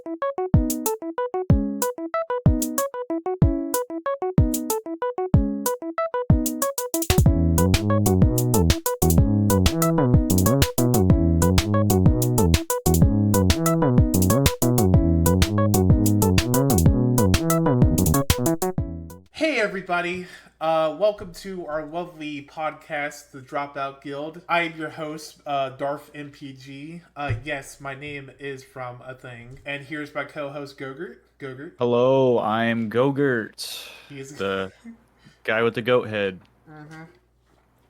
Hey everybody, welcome to our lovely podcast, the Dropout Guild. I am your host, Darth MPG. Yes, my name is from a thing, and here's my co-host Gogurt. Gogurt. Hello, I'm Gogurt, He is the guy with the goat head.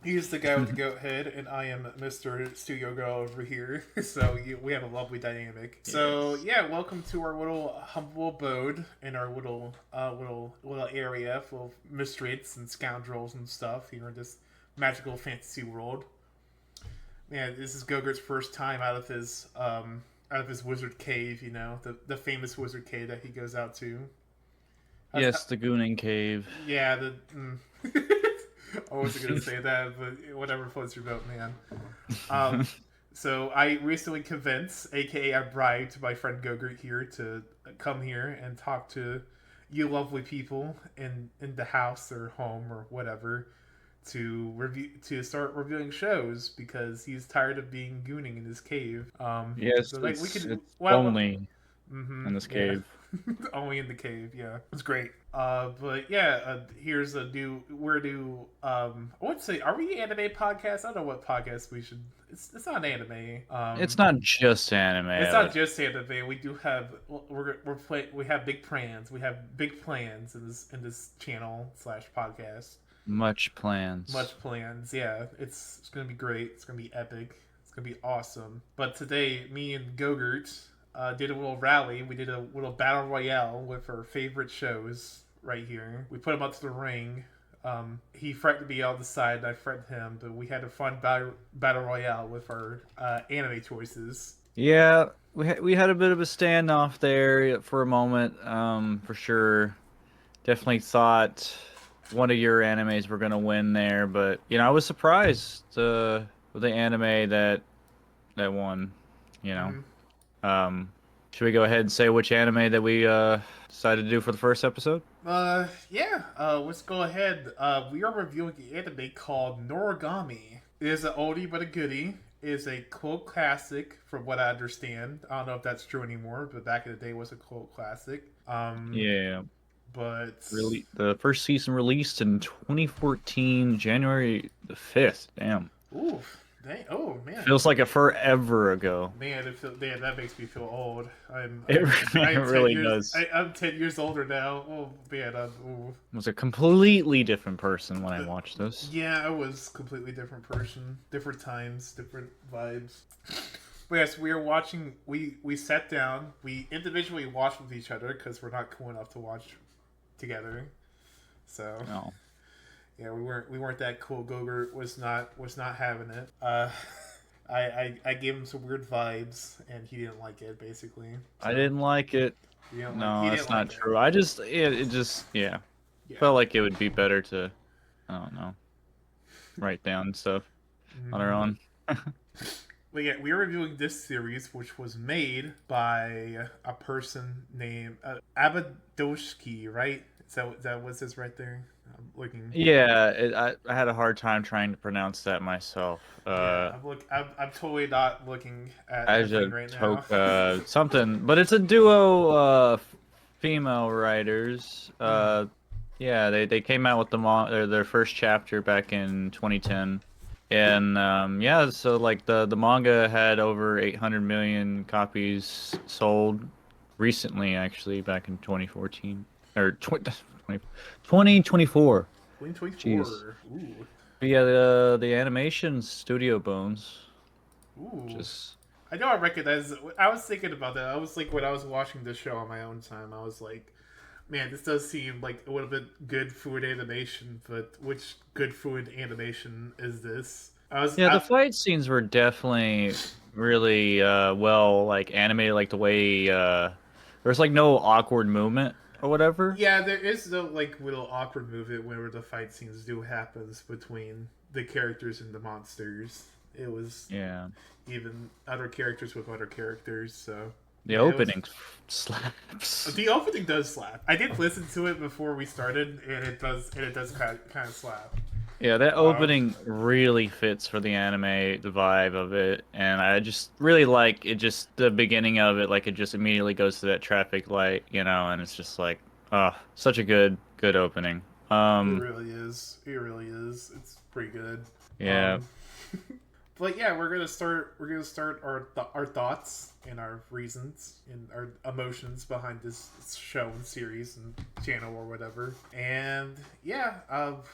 He's the guy with the goat head, and I am Mr. Studio Girl over here. So we have a lovely dynamic. So Yes. yeah, welcome to our little humble abode in our little area full of miscreants and scoundrels and stuff here in this magical fantasy world. Man, this is Gogurt's first time out of his wizard cave. You know, the famous wizard cave that he goes out to. Yes, the Gooning Cave. Yeah, I wasn't gonna say that, but whatever floats your boat, man. So I recently convinced, aka I bribed my friend Gogurt here to come here and talk to you lovely people in the house or home or whatever to start reviewing shows because he's tired of being gooning in his cave. Yes, So like it's well, lonely in this yeah. cave. Only in the cave, yeah. It's great. But yeah, here's a new. I would say, are we an anime podcast? I don't know what podcast we should. It's not anime. It's not just anime. It's not just anime. We do have we have big plans. We have big plans in this channel / podcast. Much plans. Much plans. Yeah, it's gonna be great. It's gonna be epic. It's gonna be awesome. But today, me and Gogurt did a little rally. We did a little battle royale with our favorite shows right here. We put him up to the ring. He threatened me on the side, and I threatened him. But we had a fun battle royale with our anime choices. Yeah, we had a bit of a standoff there for a moment. For sure, definitely thought one of your animes were gonna win there, but I was surprised with the anime that won. You know. Mm-hmm. Should we go ahead and say which anime that we decided to do for the first episode? Yeah. Let's go ahead. We are reviewing an anime called Norgami. It is an oldie but a goodie. It is a cult classic, from what I understand. I don't know if that's true anymore, but back in the day, it was a cult classic. Yeah. But Really, the first season released in 2014, January the 5th. Damn. oof. Oh man. Feels like a forever ago. Man, that makes me feel old. It I'm really 10 years, does. I'm 10 years older now. Oh man, ooh. I was a completely different person when I watched this. Yeah, I was a completely different person. Different times, different vibes. But yes, we were watching. We sat down. We individually watched with each other because we're not cool enough to watch together. So No. yeah, we weren't that cool. Gogurt was not having it. I gave him some weird vibes, and he didn't like it. Basically, I didn't like it. No, he that's didn't not like true. I just, it just, Yeah. felt like it would be better to, I don't know, write down stuff on our own. But yeah, we are reviewing this series, which was made by a person named Abadoshki, right? That was his right there. I'm looking. Yeah, I had a hard time trying to pronounce that myself. Yeah, I'm totally not looking at I the thing just right took now. something, but it's a duo female writers. Yeah, they came out with their first chapter back in 2010. And yeah, so like the manga had over 800 million copies sold recently, actually, back in 2014 or 2024. 2024. Jeez. Ooh. But yeah, the animation Studio Bones. Ooh. Just I know I recognize. I was thinking about that. I was like, when I was watching this show on my own time, I was like, man, this does seem like it would have been good food animation, but which good food animation is this? the fight scenes were definitely really well like animated, like the way there's like no awkward movement or whatever. Yeah, there is no like little awkward movement whenever the fight scenes do happens between the characters and the monsters. It was Yeah. even other characters with other characters, so The Yeah, it was. opening slaps. The opening does slap. I did listen to it before we started, and it does kind of slap. Yeah, that Um, opening really fits for the anime, the vibe of it, and I just really like it. Just the beginning of it, like it just immediately goes to that traffic light, and it's just like, such a good opening. it Um, really is. It really is. It's pretty good. yeah, Um, but yeah, we're gonna start. We're gonna start our thoughts and our reasons and our emotions behind this show and series and channel or whatever. And yeah,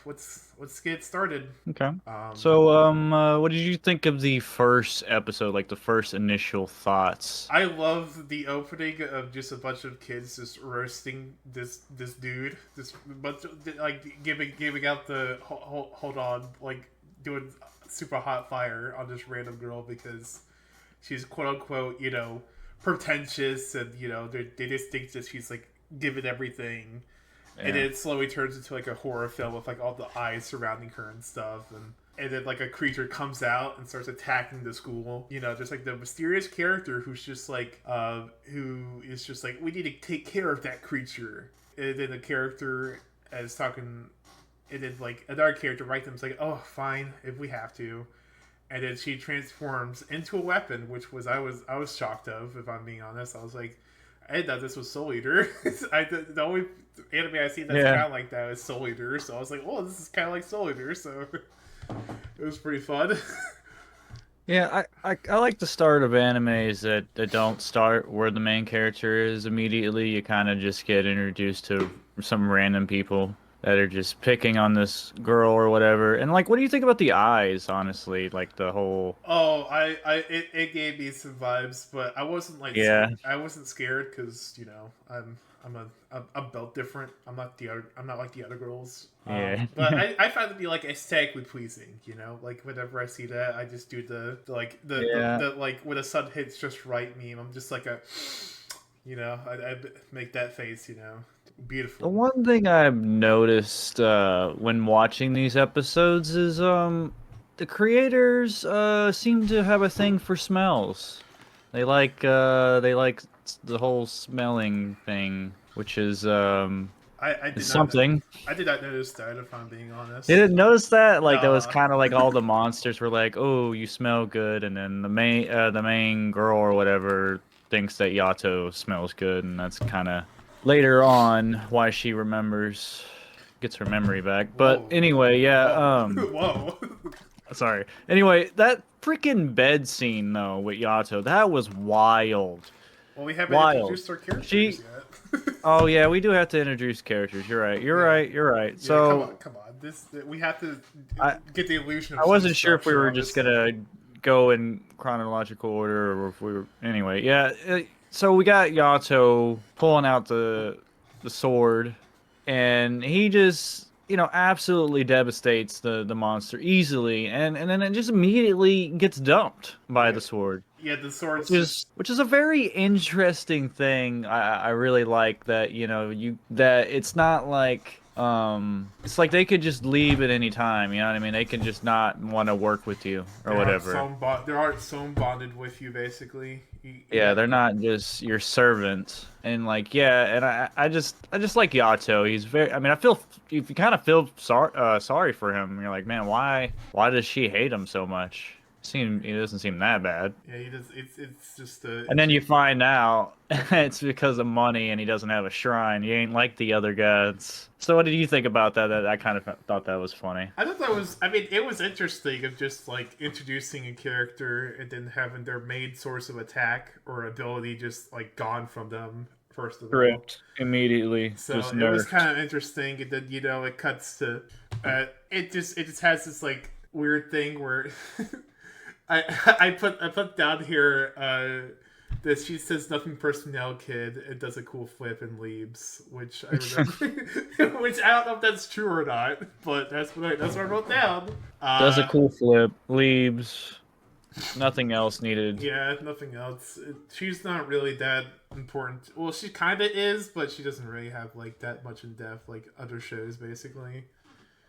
let's get started. okay. Um, So, what did you think of the first episode, like the first initial thoughts? I love the opening of just a bunch of kids just roasting this dude, this bunch of, like giving out the hold on, like doing super hot fire on this random girl because she's quote unquote pretentious, and they just think that she's like giving everything, and then Yeah, it slowly turns into like a horror film with like all the eyes surrounding her and stuff, and then like a creature comes out and starts attacking the school. Just like the mysterious character who's just like who is just like, we need to take care of that creature. And then the character is talking, and then like another character right them is like, oh fine, if we have to. And then she transforms into a weapon, which I was shocked of, if I'm being honest. I was like, I thought this was Soul Eater. The only anime I see that's yeah. kind of like that is Soul Eater, so I was like, oh, this is kind of like Soul Eater, so it was pretty fun. Yeah, I like the start of animes that don't start where the main character is immediately. You kind of just get introduced to some random people that are just picking on this girl or whatever. And like, what do you think about the eyes, honestly? Like the whole. Oh, it gave me some vibes, but I wasn't like Yeah, I wasn't scared because I'm built different. I'm not like the other girls. yeah. But I find it to be like aesthetically pleasing. Like whenever I see that, I just do the like Yeah. the like when the sun hits just right meme. I'm just like I make that face. The Beautiful. one thing I've noticed when watching these episodes is the creators seem to have a thing for smells. They like the whole smelling thing, which I is did not something. I did not notice that, if I'm being You honest. didn't notice that? Like that was Nah. kind of like all the monsters were like, "Oh, you smell good," and then the main girl or whatever thinks that Yato smells good, and that's kind of later on why she gets her memory back. But Whoa. anyway, yeah. Whoa. Whoa. Sorry. Anyway, that freaking bed scene though with Yato, that was wild, Well, we haven't wild. introduced our characters She. yet. Oh yeah, we do have to introduce characters. You're right. You're Yeah. right. You're right. Yeah, come So on, come on. This we have to I get the illusion of I some wasn't sure if we structure were on just this gonna thing. go in chronological order or if we were. Anyway, yeah. So we got Yato pulling out the sword, and he just absolutely devastates the monster easily, and then it just immediately gets dumped by Yeah, the sword. yeah. The Which swords is just. which is a very interesting thing. I really like that, that it's not like it's like they could just leave at any time, you know what I mean? They can just not want to work with you or whatever. They aren't so bonded with you, basically. You Yeah, have they're not just your servant. And like, yeah, and I just like Yato. He's very, I mean, you kind of feel sorry for him. You're like, man, why does she hate him so much? He doesn't seem that bad. yeah. He does. It's just And then you find out it's because of money and he doesn't have a shrine. He ain't like the other gods. So what did you think about that? I kind of thought that was funny. I thought that was. I mean, it was interesting of just like introducing a character and then having their main source of attack or ability just like gone from them. First of all, Stripped immediately, so just it was nerfed. kind of interesting, and then it cuts to, it just has this like weird thing where I I put down here that she says nothing personnel, kid. It does a cool flip and leaves, which I remember, which I don't know if that's true or not, but that's what I wrote down. Does a cool flip, leaves, nothing else needed. Yeah, nothing else. She's not really that important. Well, she kind of is, but she doesn't really have like that much in depth like other shows, basically.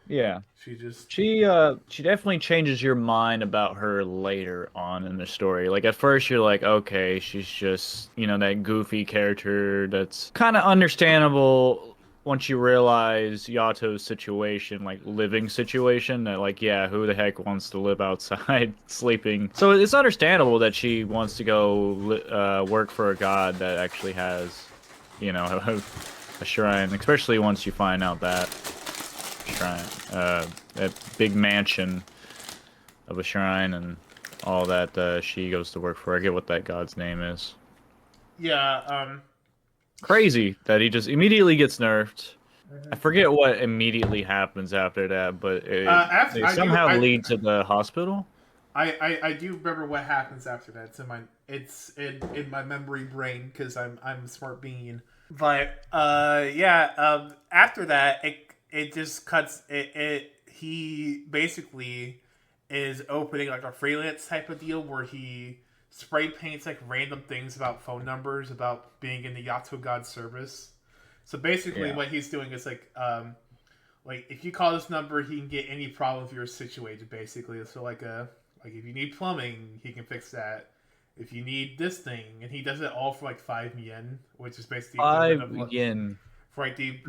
Yeah. She just She definitely changes your mind about her later on in the story. Like at first you're like, okay, she's just, that goofy character that's kind of understandable once you realize Yato's situation, like living situation, that like, yeah, who the heck wants to live outside sleeping? So it's understandable that she wants to go work for a god that actually has, a shrine, especially once you find out that shrine, that big mansion of a shrine and all that she goes to work for. I get what that god's name is. yeah. Crazy that he just immediately gets nerfed. I Mhm. forget what immediately happens after that, but After they somehow lead to the hospital. I do remember what happens after that. It's in my memory brain because I'm a smart being. But yeah, after that it just cuts it he basically is opening like a freelance type of deal where he spray paints like random things about phone numbers about being in the Yato God service. So basically Yeah. what he's doing is like if you call this number he can get any problem if you're situated basically. So like if you need plumbing, he can fix that. If you need this thing, and he does it all for like 5 yen, which is basically the equivalent Five of like yen. for like the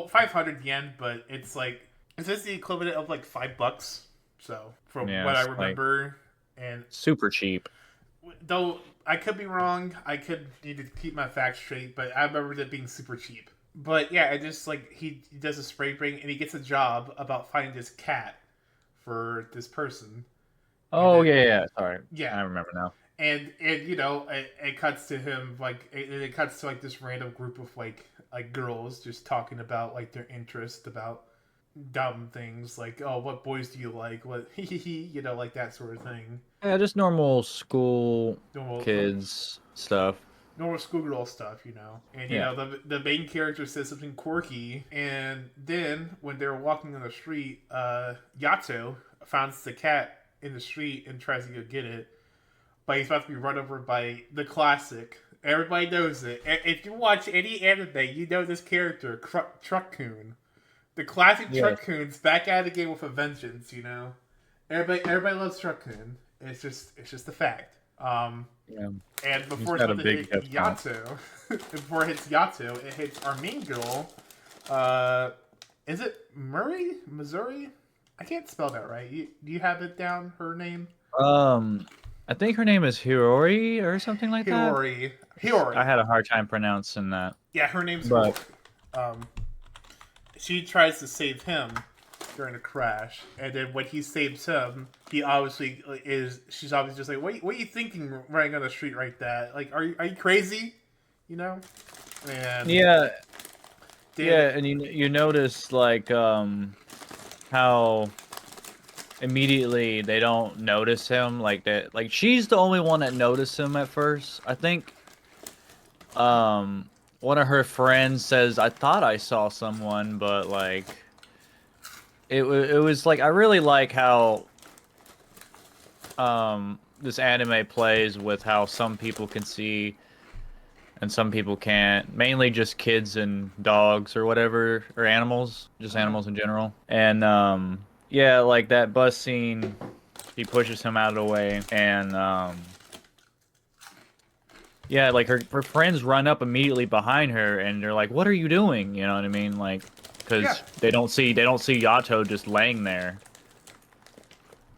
500 yen, but it's just the equivalent of like $5. So from Yeah, what I it's like remember, and super cheap. though I could be wrong, I could need to keep my facts straight, but I remember it being super cheap. But yeah, it just like he does a spray paint and he gets a job about finding this cat for this person, and Oh then yeah, yeah. Sorry, yeah, I remember now. and it cuts to him like it cuts to like this random group of like girls just talking about like their interest about dumb things like, oh, what boys do you like, what like that sort of thing. Yeah, just normal school normal kids stuff. normal schoolgirl stuff, and Yeah. the main character says something quirky, and then when they're walking on the street, Yato finds the cat in the street and tries to go get it, but he's about to be run over by the classic. Everybody knows it. If you watch any anime, you know this character, Truck-kun. The classic Yes. Truck-kun's back at the game with a vengeance. Everybody loves Truck-kun. It's just a fact. Yeah. And He's before it's got a about to big hit head count. Yato, before it hits Yato, it hits our main girl. Uh, is it Murray? Missouri? I can't spell that right. Do you have it down? Her name? Um, I think her name is Hirori or something like that. Hiyori. I Hiyori. had a hard time pronouncing that. Yeah, her name's But Hiyori. Um, she tries to save him during a crash, and then when he saves him, he obviously is. She's obviously just like, what are you thinking running on the street like that? Like, are you crazy? You know? And yeah, then yeah, and you notice like how immediately they don't notice him like that. Like she's the only one that noticed him at first. I think one of her friends says, "I thought I saw someone, but like it was like I really like how this anime plays with how some people can see and some people can't. Mainly just kids and dogs or whatever, or animals, just animals in general. And yeah, like that bus scene, he pushes him out of the way, and yeah, like her friends run up immediately behind her, and they're like, "What are you doing?" You know what I mean? Like, yeah. because they don't see Yato just laying there,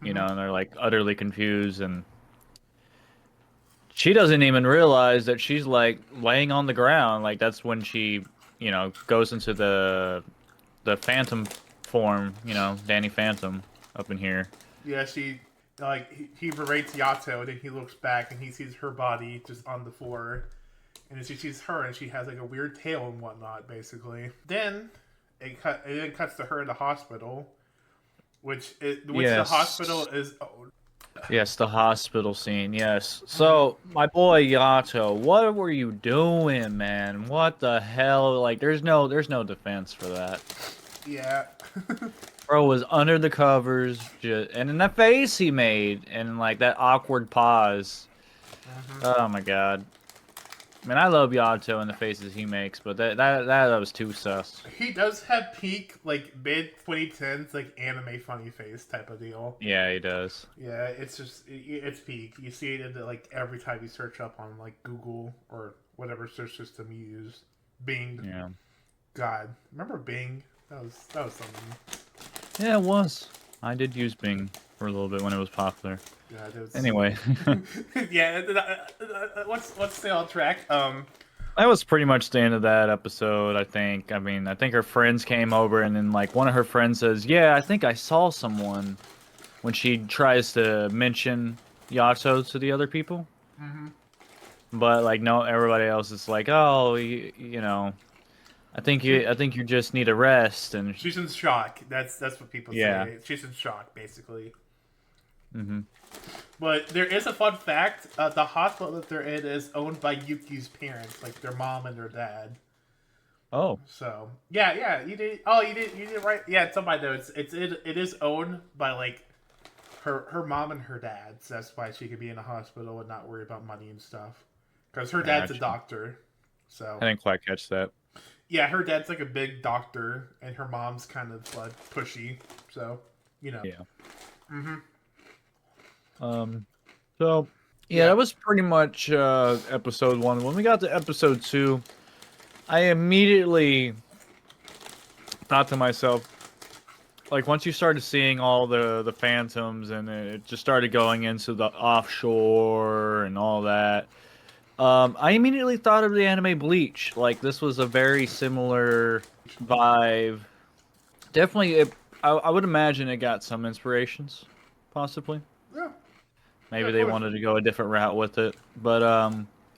and they're like utterly confused, and she doesn't even realize that she's like laying on the ground. Like that's when she, goes into the Phantom form. Danny Phantom up in here. Yeah, she like he berates Yato, and then he looks back and he sees her body just on the floor, and then she sees her, and she has like a weird tail and whatnot, basically. Then it then cuts to her in the hospital, which the hospital Yes. is. Oh, Yes, the hospital scene. Yes. So, my boy Yato, what were you doing, man? What the hell? Like, there's no defense for that. yeah. Bro was under the covers, and in that face he made, and like that awkward pause. Mhm. Oh my god. I mean, I love Yato and the faces he makes, but that was too sus. He does have peak like mid 2010s like anime funny face type of deal. Yeah, he does. Yeah, it's just it's peak. You see it in the, like every time you search up on like Google or whatever search system you use. Bing. Yeah. God, remember Bing? That was something. Yeah, it was. I did use Bing for a little bit when it was popular. Yeah, that was. Anyway, Yeah, let's stay on track. that was pretty much the end of that episode, I think. I mean, I think her friends came over, and then like one of her friends says, "Yeah, I think I saw someone," when she tries to mention Yato to the other people. Mm-hmm. But like no, everybody else is like, "Oh, you know, I think you just need a rest." And She's in shock. That's what people yeah. say. She's in shock, basically. Mhm. But there is a fun fact: the hospital that they're in is owned by Yuki's parents, like their mom and their dad. Oh, So yeah, you did. Oh, you did right. Yeah, it's on my notes. It is owned by like her mom and her dad. So that's why she could be in a hospital and not worry about money and stuff. Because her dad's a gotcha. doctor. So I didn't quite catch that. yeah, her dad's like a big doctor, and her mom's kind of like pushy. So you know. Yeah. Mm-hmm. So yeah, that was pretty much episode 1. When we got to episode 2, I immediately thought to myself, like once you started seeing all the phantoms and it just started going into the offshore and all that, I immediately thought of the anime Bleach. Like this was a very similar vibe. Definitely, I would imagine it got some inspirations, possibly. Yeah. Maybe Yeah, they wanted to go a different route with it, but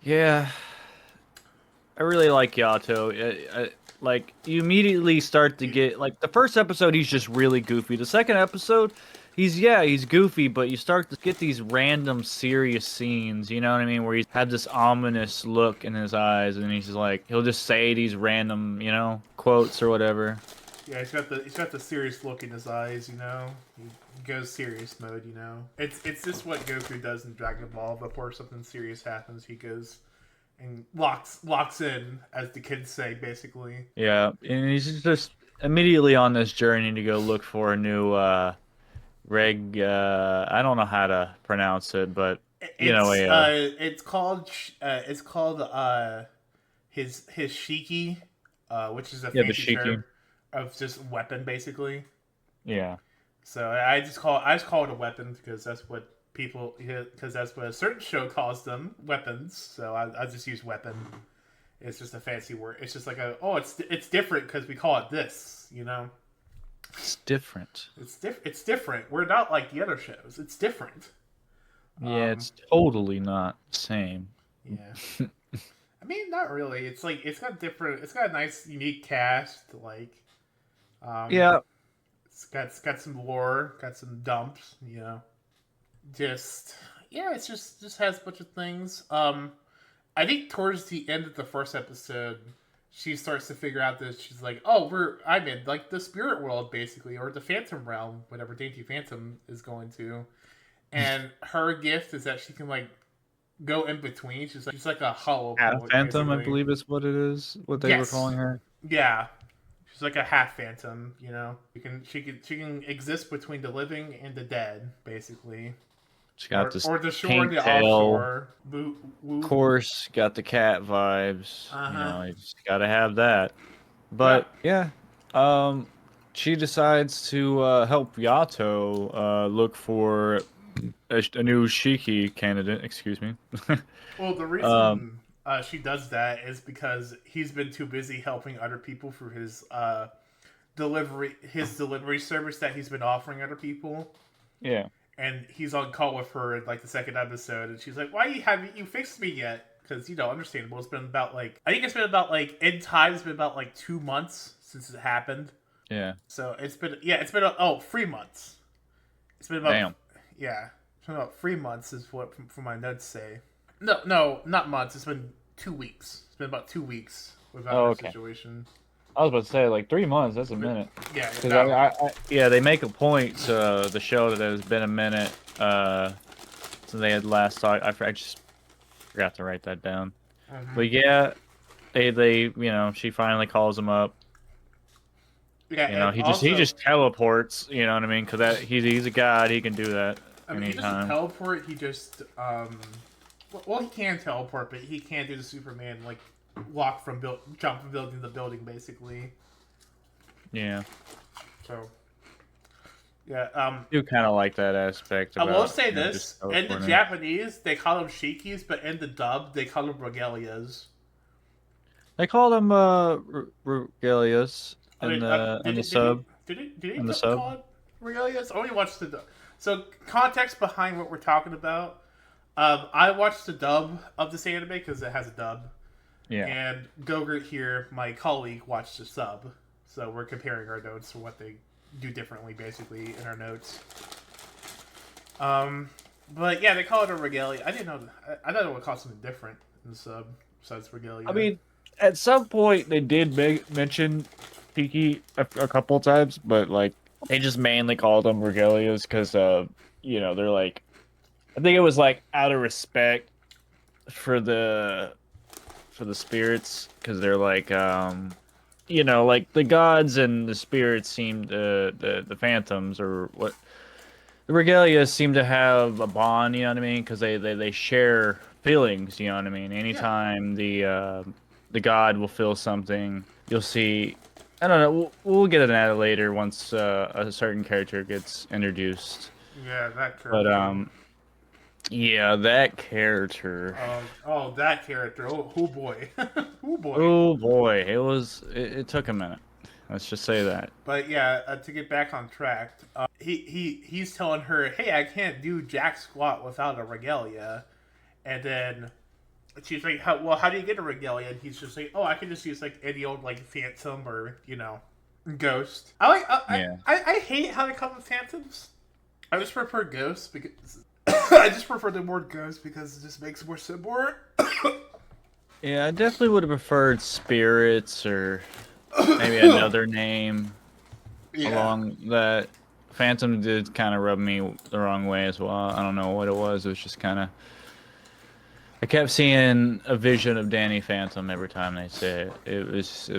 yeah, I really like Yato. Like you immediately start to get like the first episode, he's just really goofy. The second episode, he's goofy, but you start to get these random serious scenes. You know what I mean? Where he's had this ominous look in his eyes, and he'll just say these random quotes or whatever. Yeah, he's got the serious look in his eyes, you know. He goes serious mode, you know. It's just what Goku does in Dragon Ball. Before something serious happens, he goes and locks in, as the kids say, basically. Yeah, and he's just immediately on this journey to go look for a new reg. I don't know how to pronounce it, but It's called his shiki, which is a yeah, the fancy Shiki. term of just weapon, basically. Yeah. So I just call it a weapon because that's what because that's what a certain show calls them, weapons. So I just use weapon. It's just a fancy word. It's just like it's different because we call it this, you know. It's different. It's different. We're not like the other shows. It's different. Yeah, it's totally not the same. Yeah. I mean, not really. It's like it's got a nice, unique cast. Like, Yeah. it's got some lore, got some dumps. You know, it's just has a bunch of things. I think towards the end of the first episode, she starts to figure out that she's like, oh, I'm in like the spirit world basically, or the Phantom realm, whatever Dainty Phantom is going to, and her gift is that she can like go in between. She's like a hollow Half poet, Phantom, I basically. believe is what it is. What they were calling her. Yeah, she's like a half phantom. You know, she can exist between the living and the dead, basically. She got this or the shore pink and the tail. offshore. Of course, got the cat vibes. Uh-huh. You just gotta have that. But yeah, she decides to help Yato look for a new Shiki candidate. Excuse me. Well, the reason she does that is because he's been too busy helping other people for his delivery service that he's been offering other people. Yeah. And he's on call with her in like the second episode, and she's like, "Why haven't you fixed me yet?" Because understandable. It's been about like it's been about 2 months since it happened. Yeah. So it's been 3 months. It's been about it's been about 3 months is what from my notes say. No, not months. It's been 2 weeks. It's been about 2 weeks without that situation. I was about to say, like, 3 months, that's a minute. Yeah. Because they make a point to the show that there's been a minute since they had last talked. I just forgot to write that down. Hmm. But yeah, she finally calls him up. Yeah, You know, and he also, just teleports. You know what I mean? Because that he's a god. He can do that I mean, he doesn't anytime. teleport. He just well, he can teleport, but he can't do the Superman like walk from jump from building to building, basically. Yeah, So yeah, I do kind of like that aspect I will about say just this: in the teleporting. Japanese, they call them shikis, but in the dub, they call them regalias. They called him Regalius I mean, in did the it, did he sub did he in the sub. call it regalias? I only watched the dub. So context behind what we're talking about. I watched the dub of this anime because it has a dub, Yeah. and Gogurt here, my colleague, watched the sub. So we're comparing our notes to what they do differently, basically, in our notes. Um, but yeah, they call it a regalia. I didn't know. I thought it would call something different in the sub besides I regalia. mean, at some point they did mention Tiki a couple times, but like they just mainly called them Regalias because they're like I think it was like out of respect for the spirits because they're like like the gods and the spirits seem to the phantoms or what the regalia seem to have a bond, you know what I mean? Because they share feelings, you know what I mean? Yeah, Anytime the god will feel something, you'll see. I don't know. We'll get into that later once a certain character gets introduced. yeah, that But character. yeah, that character. Oh, that character. Oh boy, oh boy. Oh boy, it took a minute. Let's just say that. But yeah, to get back on track, he's telling her, "Hey, I can't do jack squat without a regalia," and then she's like, how do you get a regalia?" And he's just like, "Oh, I can just use like any old like phantom or ghost." I like Yeah. I hate how they call them phantoms. I just prefer ghosts because I just prefer the word ghost because it just makes it more simple. Yeah, I definitely would have preferred spirits or maybe another name Yeah. along that. Phantom did kind of rub me the wrong way as well. I don't know what it was. It was just kind of. I kept seeing a vision of Danny Phantom every time they say it. It was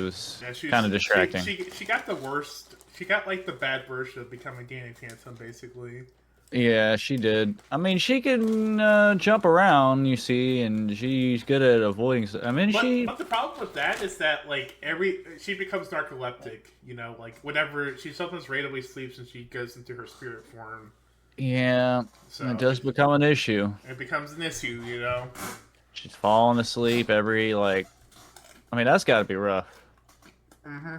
Yeah, kind of distracting. she got the worst. She got like the bad version of becoming Danny Phantom, basically. Yeah, she did. I mean, she can jump around, you see, and she's good at avoiding. I mean, But she. but the problem with that is that like she becomes narcoleptic. Like whenever she sometimes randomly sleeps and she goes into her spirit form. Yeah, it So does become an issue. it becomes an issue. She's falling asleep every like. I mean, that's got to be rough. Mm-hmm.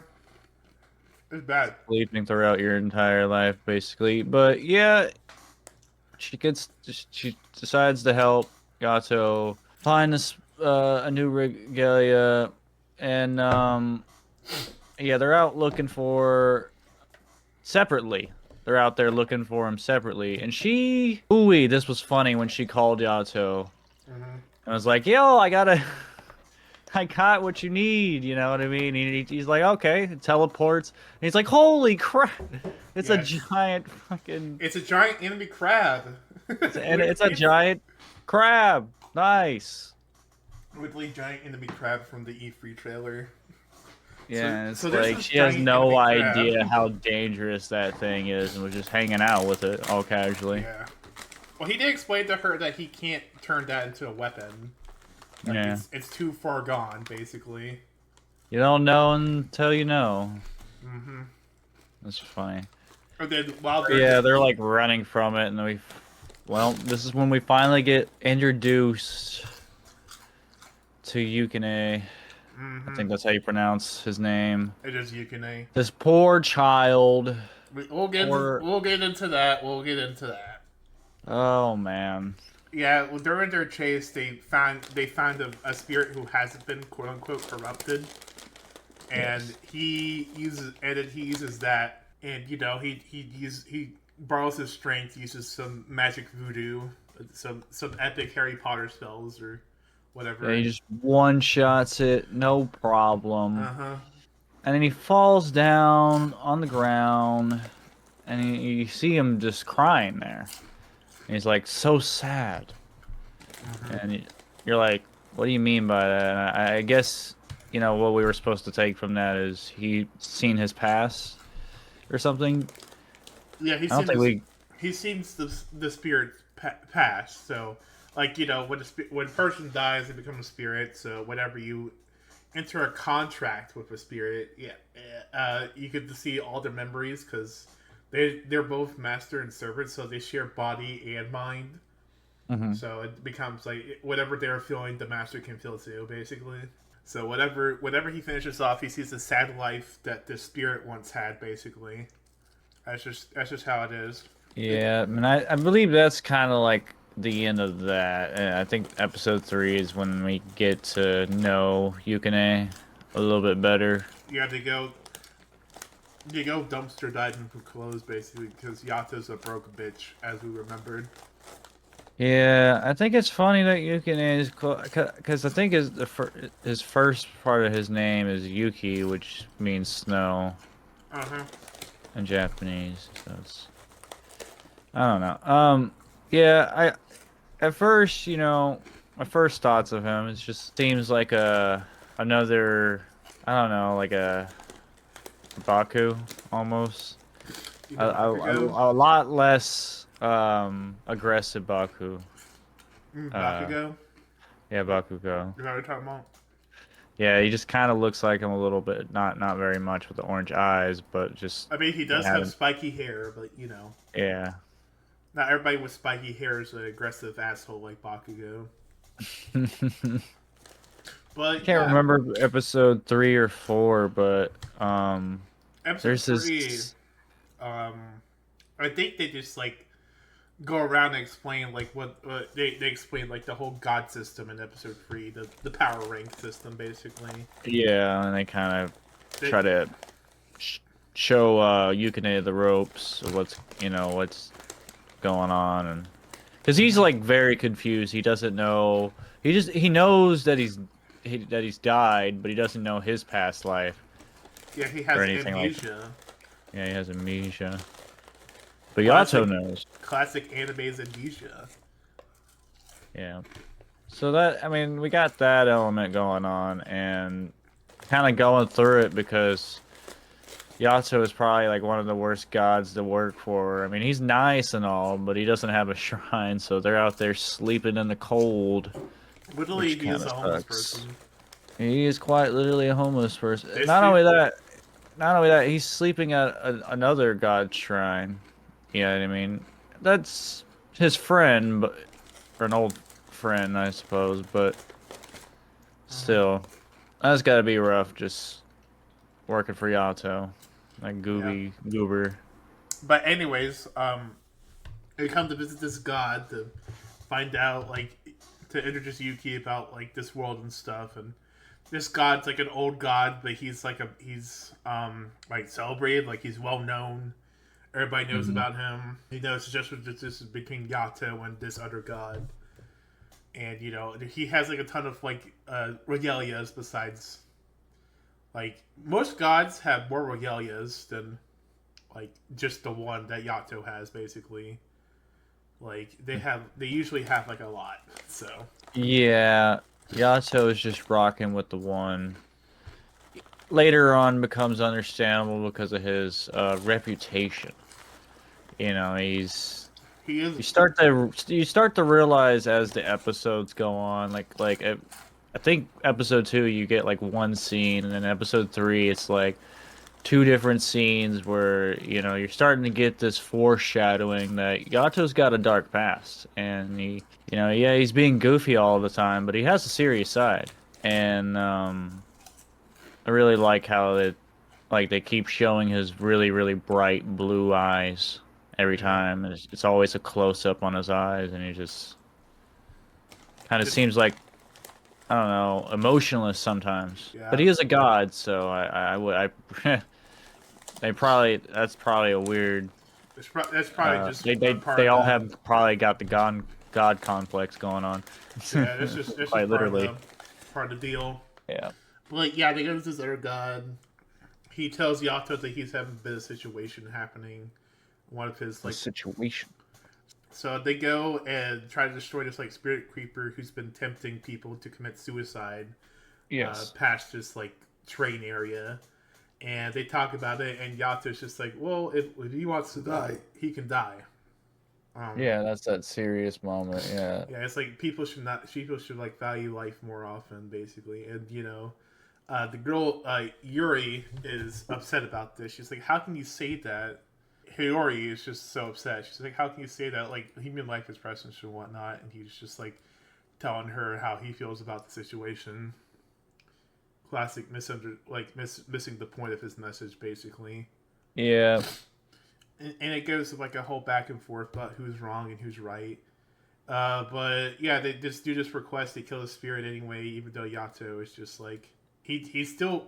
It's bad. Sleeping throughout your entire life, basically. But yeah, she decides to help Gato find this a new regalia, and yeah, they're out looking for separately. They're out there looking for him separately, and ooh, this was funny when she called Yato Mm-hmm. and was like, "Yo, I got what you need." You know what I mean? He's like, "Okay," it teleports, and he's like, "Holy crap! It's a Yes, giant fucking." it's a giant enemy crab. It's a giant crab. Nice. Literally giant enemy crab from the E3 trailer. So Yeah, so it's there's like this she has giant enemy no crab. idea how dangerous that thing is and was just hanging out with it all casually. Yeah. Well, he did explain to her that he can't turn that into a weapon. Like Yeah. it's too far gone, basically. You don't know until you know. Mm-hmm. That's funny. And then while they're Yeah, they're like running from it, and then well, this is when we finally get introduced to Yukine. I mm-hmm. think that's how you pronounce his name. It is Yukine. This poor child. Poor. We'll get into that. We'll get into that. Oh man. Yeah, well, during their chase, they found a spirit who hasn't been quote unquote corrupted, and Yes. he uses that, and he borrows his strength, uses some magic voodoo, some epic Harry Potter spells or Yeah, whatever. he just one shots it, no problem. Uh huh. And then he falls down on the ground, and you see him just crying there. And he's like so sad, Mm-hmm. and you're like, What do you mean by that? I guess, what we were supposed to take from that is he seen his past or something. Yeah, I don't think we. he's seen the spirit pass. So, like when a person dies, they become a spirit. So whenever you enter a contract with a spirit, yeah, you get to see all their memories because they're both master and servant, so they share body and mind. Mhm. So it becomes like whatever they're feeling, the master can feel too, basically. So whatever he finishes off, he sees the sad life that the spirit once had, basically. That's just how it is. It, Yeah, I mean, I believe that's kind of like the end of that. And I think episode 3 is when we get to know Yukine a little bit better. yeah, they go dumpster diving for clothes, basically, because Yato's a broke bitch, as we remembered. Yeah, I think it's funny that Yukine is because I think his first part of his name is Yuki, which means snow Uh huh. in Japanese. So it's I don't know. Yeah, at first, my first thoughts of him, it just seems like another, I don't know, like a Baku almost. You A, know a, Bakugo? a lot less aggressive Baku. Uh, Bakugo? yeah, Bakugo. You know what I'm talking about? Yeah, he just kind of looks like him a little bit, not very much with the orange eyes, but just I mean, he they does have have spiky hair, but yeah. not everybody with spiky hair is an aggressive asshole like Bakugo. I But can't yeah, remember episode 3 or 4, but episode there's 3, this. um, I think they just like go around and explain like what they explain like the whole god system in episode 3, the power rank system, basically. Yeah, and they kind of They, try to sh show Yukine the ropes of what's going on, and because he's Mhm. like very confused. He doesn't know. He knows that that he's died, but he doesn't know his past life Yeah, he or has anything like that. amnesia. Yeah, he has amnesia. But Yato Classic, knows. classic anime's amnesia. Yeah. So that I mean, we got that element going on, and kind of going through it because Yato is probably like one of the worst gods to work for. I mean, he's nice and all, but he doesn't have a shrine, so they're out there sleeping in the cold, Literally, which he kind is of a homeless sucks. person. He is quite literally a homeless person. This dude, Not only that, he's sleeping at another god shrine. You know what I mean? That's his friend, but or an old friend, I suppose. But still, that's got to be rough. Just working for Yato, like yeah. goober. But anyways, they come to visit this god to find out like to introduce Yuki about like this world and stuff. And this god's like an old god, but he's like celebrated, like he's well known. Everybody knows Hmm. about him. He knows just what this is between Yato and this other god. And he has like a ton of like regalias besides, like, most gods have more regalias than like just the one that Yato has, basically. Like they usually have like a lot. So Yeah, Yato is just rocking with the one. Later on, becomes understandable because of his reputation. He's he is. you start to realize as the episodes go on, I think episode 2 you get like one scene, and then episode 3 it's like two different scenes where you're starting to get this foreshadowing that Yato's got a dark past, and yeah, he's being goofy all the time, but he has a serious side, and I really like how they keep showing his really really bright blue eyes every Yeah. time. It's always a close up on his eyes, and he just kind of Just seems like I don't know, emotionless sometimes. But yeah. he is a god, so I would that's probably a weird. That's probably just a part They of all the. have probably got the god complex going on. Yeah, that's just Quite literally. part of the deal. Yeah. But yeah, they go to this other god. He tells Yato that he's having a bit of situation happening. One of his The like situation. So they go and try to destroy this like spirit creeper who's been tempting people to commit suicide Yes. past this like train area. And they talk about it, and Yato's just like, well, if he wants to die, he can die. Yeah, that's that serious moment. Yeah. Yeah, it's like people should like value life more often, basically. And the girl Yuri is upset about this. She's like, how can you say that? Hiyori is just so upset. She's like, how can you say that? Like, human life is precious and whatnot. And he's just like telling her how he feels about the situation. Classic missing the point of his message, basically. Yeah. And it goes to like a whole back and forth about who's wrong and who's right. But yeah, they just do this request to kill the spirit anyway, even though Yato is just like he still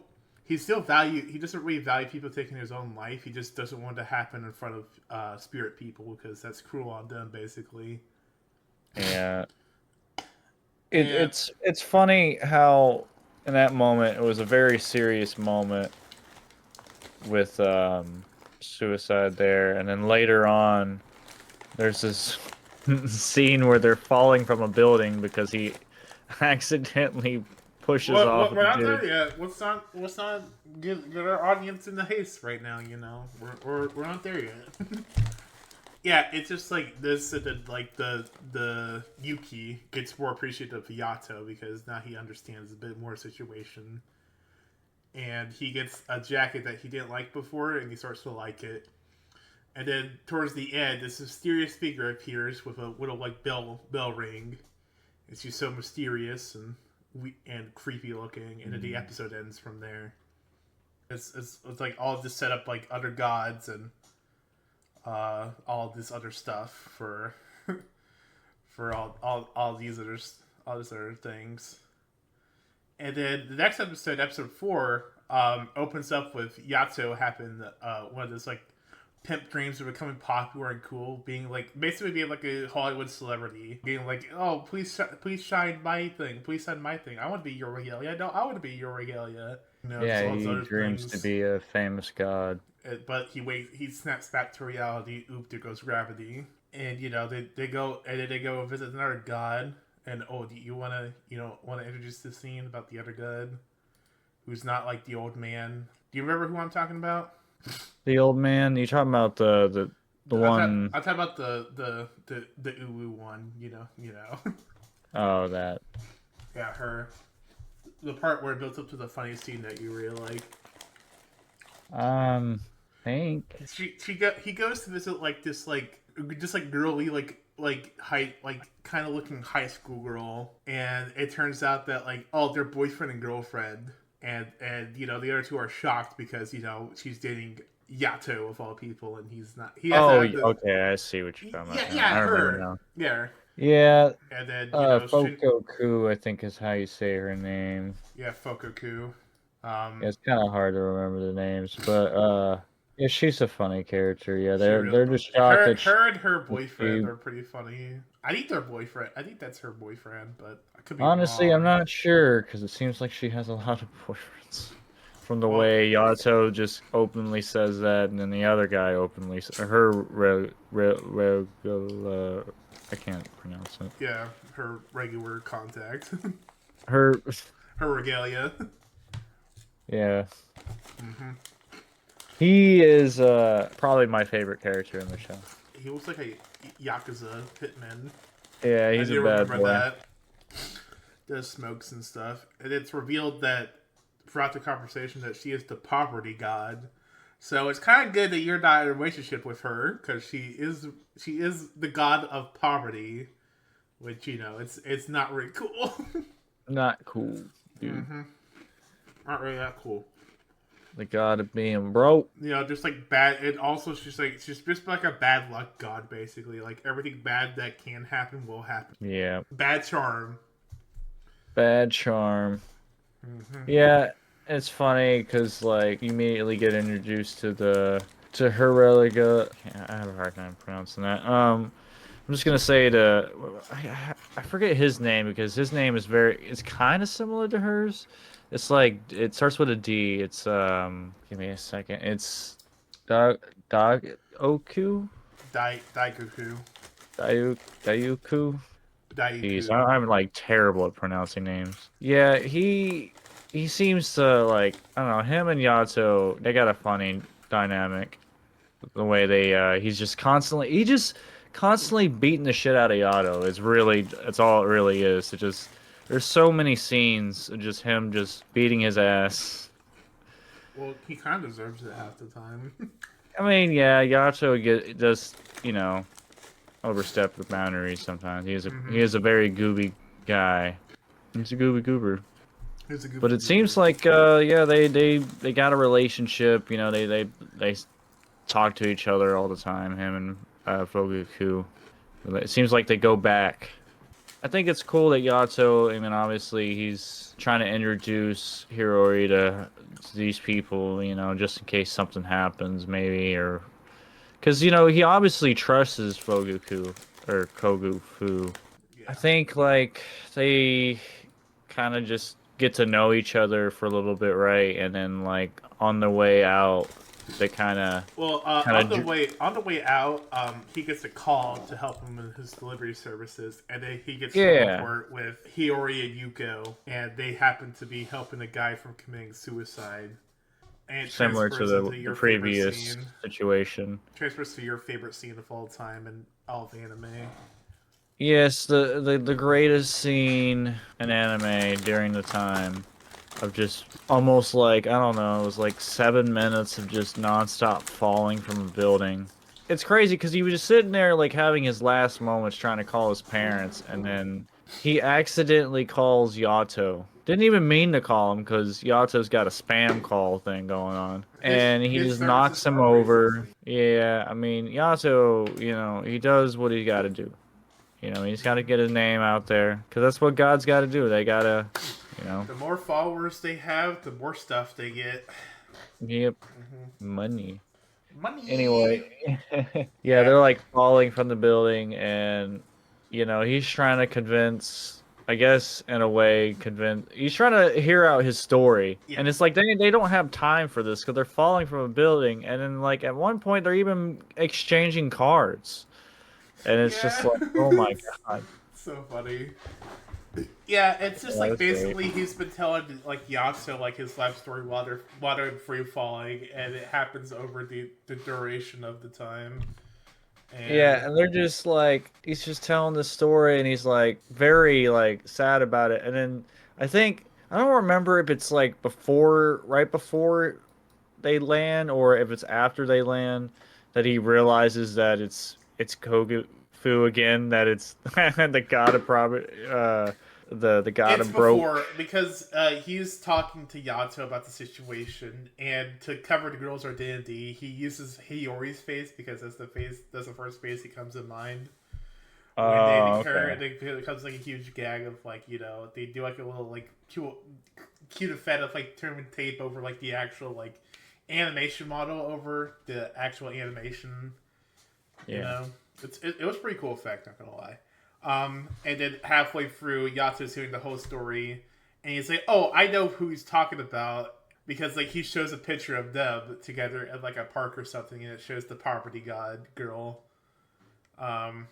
he doesn't really value people taking his own life. He just doesn't want it to happen in front of spirit people because that's cruel on them, basically. Yeah. It's funny how in that moment it was a very serious moment with suicide there, and then later on there's this scene where they're falling from a building because he accidentally pushes off We're a not dude. there yet. Let's not get our audience in the haste right now. We're not there yet. Yeah, it's just like this. Like the Yuki gets more appreciative of Yato because now he understands a bit more situation, and he gets a jacket that he didn't like before, and he starts to like it. And then towards the end, this mysterious figure appears with a little like bell ring. And she's so mysterious and creepy looking, and then the episode ends from there. It's like all just set up like other gods and all this other stuff for for all these other things. And then the next episode, episode 4, opens up with Yato having one of those like pimp dreams of becoming popular and cool, being like basically being like a Hollywood celebrity, being like, oh please shine my thing, please shine my thing. I want to be your regalia. No, I want to be your regalia. Just Yeah, all these he other dreams to things. be a famous god. But he snaps back to reality. Oop, there goes gravity. And they go and then they go visit another god. And oh, do you wanna introduce the scene about the other god who's not like the old man? Do you remember who I'm talking about? The old man, you talking about the one? I'm talking about the uwu one. Oh, that. Yeah, her. The part where it builds up to the funny scene that you really like. Think. He goes to visit like this like just like girly like high like kind of looking high school girl, and it turns out that like oh they're boyfriend and girlfriend, and the other two are shocked because she's dating Yato of all people, and he's not. He hasn't Oh, had the okay, I see what you're talking about yeah now. yeah I remember her now. yeah, Yeah, and then Fokoku, I think is how you say her name. yeah Fokoku. Yeah, it's kind of hard to remember the names, but yeah, she's a funny character. Yeah, She they're just shocked her that her and her she. boyfriend are pretty funny. I think they're boyfriend. I think that's her boyfriend, but I could be Honestly, I'm wrong. not sure because it seems like she has a lot of boyfriends. From the Well, way Yato just openly says that, and then the other guy openly, I can't pronounce it. yeah, her regular contact, Her, her regalia. yeah. Hmm. He is probably my favorite character in the show. He looks like a yakuza hitman. Yeah, I he's a do bad remember boy. that. Does smokes and stuff, and it's revealed that throughout the conversation that she is the poverty god. So it's kind of good that you're not in a relationship with her because she is the god of poverty, which it's not really cool. Not cool, dude. Mm-hmm. Not really that cool. The god of being broke. Just like bad. And also, she's just like a bad luck god, basically. Like everything bad that can happen will happen. Yeah, Bad charm. bad charm. Mm-hmm. Yeah, it's funny because like you immediately get introduced to her religa. I have a hard time pronouncing that. I'm just gonna say I forget his name because his name is it's kind of similar to hers. It's like it starts with a D. It's give me a second. It's Dog Oku. Daikuku. Dayuku. Jeez, Daiku. I'm like terrible at pronouncing names. Yeah, he seems to like I don't know, him and Yato, they got a funny dynamic. The way he's just constantly beating the shit out of Yato is really that's all it really is. It just there's so many scenes of just him just beating his ass. Well, he kind of deserves it half the time. I mean, yeah, Yato does, overstep the boundaries sometimes. He is a very gooby guy. He's a gooby goober. He's a But goofy it seems goober. like yeah, they got a relationship, they talk to each other all the time, him and Foguku. It seems like they go back. I think it's cool that Yato, I mean, obviously he's trying to introduce Hirori to these people, just in case something happens, maybe, or because he obviously trusts Foguku or Kogufu. I Yeah. think like they kind of just get to know each other for a little bit, right? And then like on the way out, they Well, kind of, on the way out, he gets a call to help him with his delivery services, and then he gets to yeah, report with Hiyori and Yuko, and they happen to be helping a guy from committing suicide. And it similar to transfers into the your favorite previous scene. situation. Transfers to your favorite scene of all time in all of anime. Yes, the greatest scene in anime during the time of just almost like I don't know, it was like 7 minutes of just nonstop falling from a building. It's crazy because he was just sitting there like having his last moments trying to call his parents, and then he accidentally calls Yato. Didn't even mean to call him because Yato's got a spam call thing going on, and he His just services knocks him are very over. faulty. Yeah, I mean Yato, he does what he's got to do. He's got to get his name out there because that's what God's got to do. They gotta, you know, The more followers they have, the more stuff they get. yep, Mm-hmm. money. Money. Anyway, yeah, Yeah. they're like falling from the building, and he's trying to convince, I guess, in a way, convince. He's trying to hear out his story, Yeah. and it's like they don't have time for this because they're falling from a building, and then like at one point they're even exchanging cards, and it's just Yeah. like, oh my God, So funny. Yeah, it's just yeah, like that's great. basically he's been telling like Yasuo like his life story while they're free falling, and it happens over the duration of the time. And Yeah, and they're just like he's just telling the story and he's like very like sad about it. And then I don't remember if it's like right before they land or if it's after they land that he realizes that it's Kogu Fu again, that it's the god of the god it's of broke. before because he's talking to Yato about the situation, and to cover the girl's identity, he uses Hiyori's face because that's the first face he comes in mind. When they Oh, occur, okay. it becomes like a huge gag of like they do like a little like cute effect of like turning tape over like the actual like animation model over the actual animation. You Yeah. know, it was a pretty cool effect. Not gonna lie. And then halfway through, Yato's hearing the whole story, and he's like, "Oh, I know who he's talking about." Because like he shows a picture of them together at like a park or something, and it shows the property god girl. Um,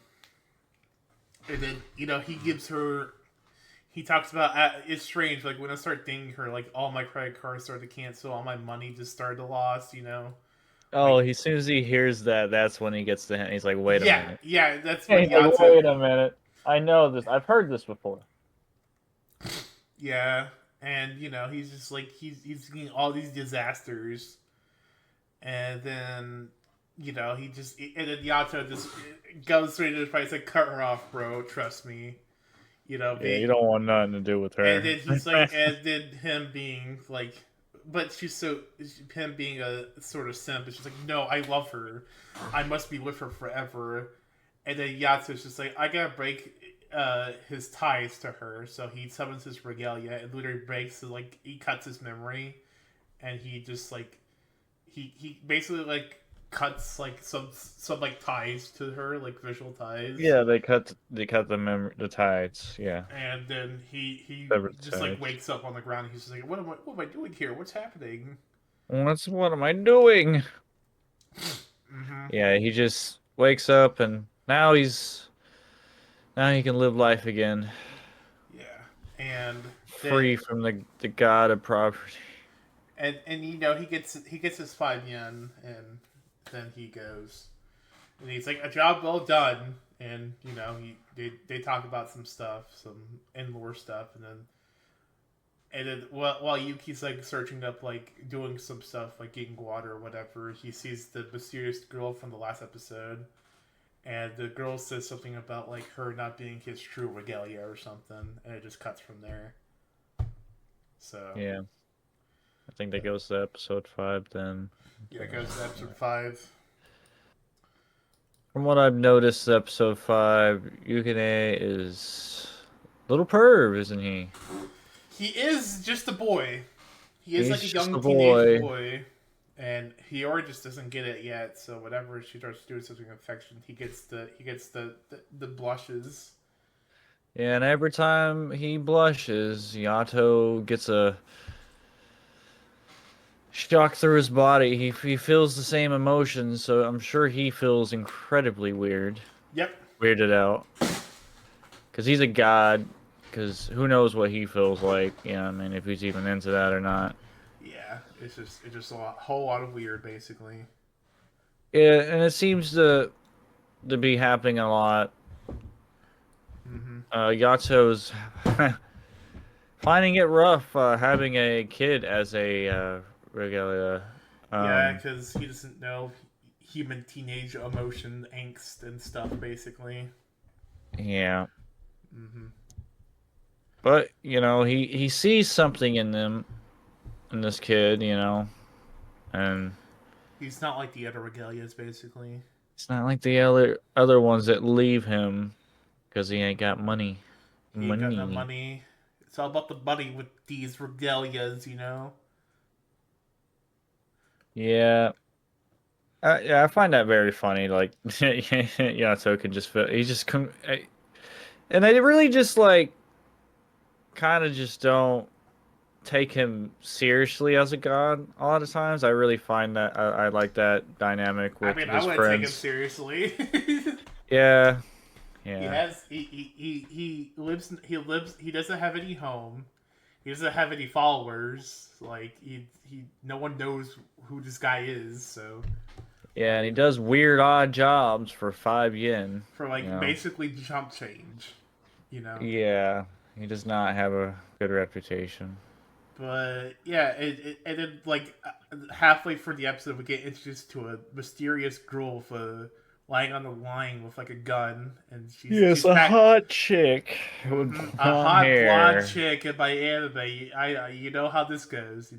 and then he gives her. He talks about it's strange. Like when I start dating her, like all my credit cards started to cancel, all my money just started to lost. Oh, Like as soon as he hears that, that's when he gets to him. He's like, wait a yeah, minute. yeah. That's when He's like, Yato. wait a minute. I know this. I've heard this before. Yeah, and he's just like he's getting all these disasters, and then he just and then Yato just goes straight to the fight. It's like cut her off, bro. Trust me. Yeah, you don't want nothing to do with And her. then he's like, and then him being like, but she's so him being a sort of simp. It's just like, no, I love her. I must be with her forever. And then Yatsu's just like, I gotta break his ties to her. So he summons his regalia and literally breaks his, like, he cuts his memory, and he just like he basically like cuts like some like ties to her, like visual ties. Yeah, they cut the tides. Yeah, And then he severed the just like tides. wakes up on the ground. And he's just like, what am I doing here? What's happening? What am I doing? Mm-hmm. Yeah, he just wakes up and now he's Now he can live life again, Yeah, and the free from the god of property. and he gets his 5 yen, and then he goes, and he's like, a job well done. And they talk about some stuff, some in lore stuff, and then while Yuki's like searching up, like doing some stuff like getting water or whatever, he sees the mysterious girl from the last episode, and the girl says something about like her not being his true regalia or something, and it just cuts from there. So Yeah, I think that goes to episode 5 then. yeah, it goes to episode 5. From what I've noticed, episode 5, Yukine is a little perv, isn't he? He is just a boy. He is He's like a just young a teenage boy. boy, and he already just doesn't get it yet. So whenever she starts doing something affection, he gets the blushes. Yeah, and every time he blushes, Yato gets a shock through his body. He feels the same emotions, so I'm sure he feels incredibly Yep. weirded out. Because he's a god, because who knows what he feels like, I mean, if he's even into that or not. Yeah. It's just whole lot of weird, basically. Yeah, and it seems to be happening a lot. Mm-hmm. Yato's finding it rough having a kid as a regalia. Yeah, Um, because he doesn't know human teenage emotion, angst, and stuff, basically. yeah. Mm-hmm. But, he sees something in them, in this kid, and He's not like the other regalias, basically. it's not like the other ones that leave him because he ain't got money. He ain't got no Money. money. It's all about the money with these regalias. Yeah. Yeah, I find that very funny. Like, Yato can just feel, he just come, and they really just like kind of just don't take him seriously as a god a lot of times. I really find that I like that dynamic I with mean, I his wouldn't take him friends. seriously. Yeah, he yeah, has he doesn't have any home. He doesn't have any followers. Like he no one knows who this guy is. So yeah, and he like does weird odd jobs for 5 yen. for You like know, basically chump change. You know. yeah, he does not have a good reputation. But yeah, and then like halfway through the episode, we get introduced to a mysterious girl with lying on the line with like a gun, and Yes, she's a packed. hot chick with A blonde hot blonde hair. chick in my anime. You know how this goes.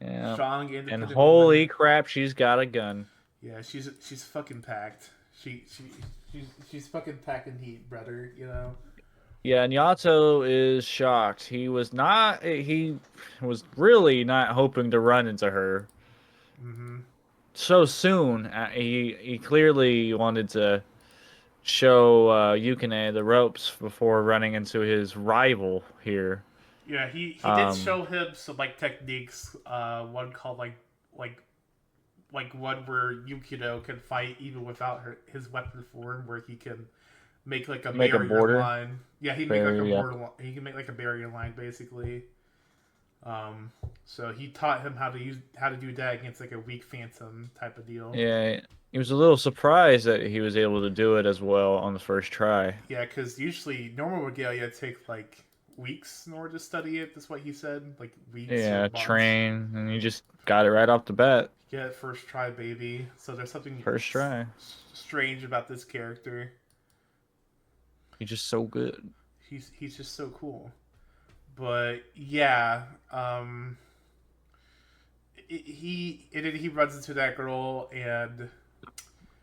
Yeah, Strong, and independent woman. holy crap, she's got a gun. Yeah, she's fucking packed. She's fucking packing heat, brother. Yeah, and Yato is shocked. He was really not hoping to run into her Mm-hmm. so soon. He clearly wanted to show Yukine the ropes before running into his rival here. Yeah, he did Um, show him some like techniques. One called like one where Yukino can fight even without his weapon form, where he can make like a make a barrier border line. Yeah, he make like a barrier. Yeah, border. He can make like a barrier line basically. So he taught him how to do that against like a weak phantom type of deal. yeah. He was a little surprised that he was able to do it as well on the first try. Yeah, because usually normal regalia take like weeks in order to study it. That's what he said, like weeks or Yeah, months. train, and he just got it right off the bat. Get it first try, baby. So there's something First try. strange about this character. He's just so good. He's just so cool. But yeah, he runs into that girl, and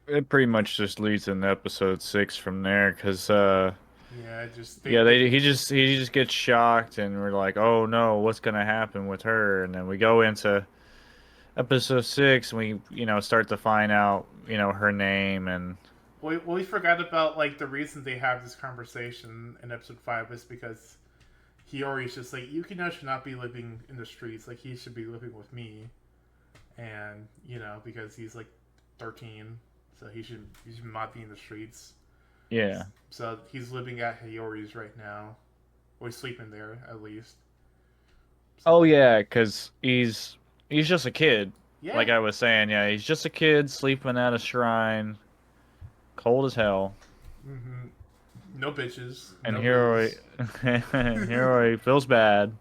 It pretty much just leads in episode 6 from there, cause yeah, just yeah, he just gets shocked, and we're like, oh no, what's gonna happen with her? And then we go into episode 6, and we start to find out her name, and we forgot about like the reason they have this conversation in episode 5 is because Hiyori's just like, Yukino should not be living in the streets. Like he should be living with me, and because he's like 13, so he should not be in the streets. Yeah. So he's living at Hayori's right now, or he's sleeping there at least. Oh So yeah, because he's just a kid. yeah, Like I was saying, yeah, he's just a kid sleeping at a shrine, cold as hell. hmm no bitches, And no Hero, booze. Hero feels bad,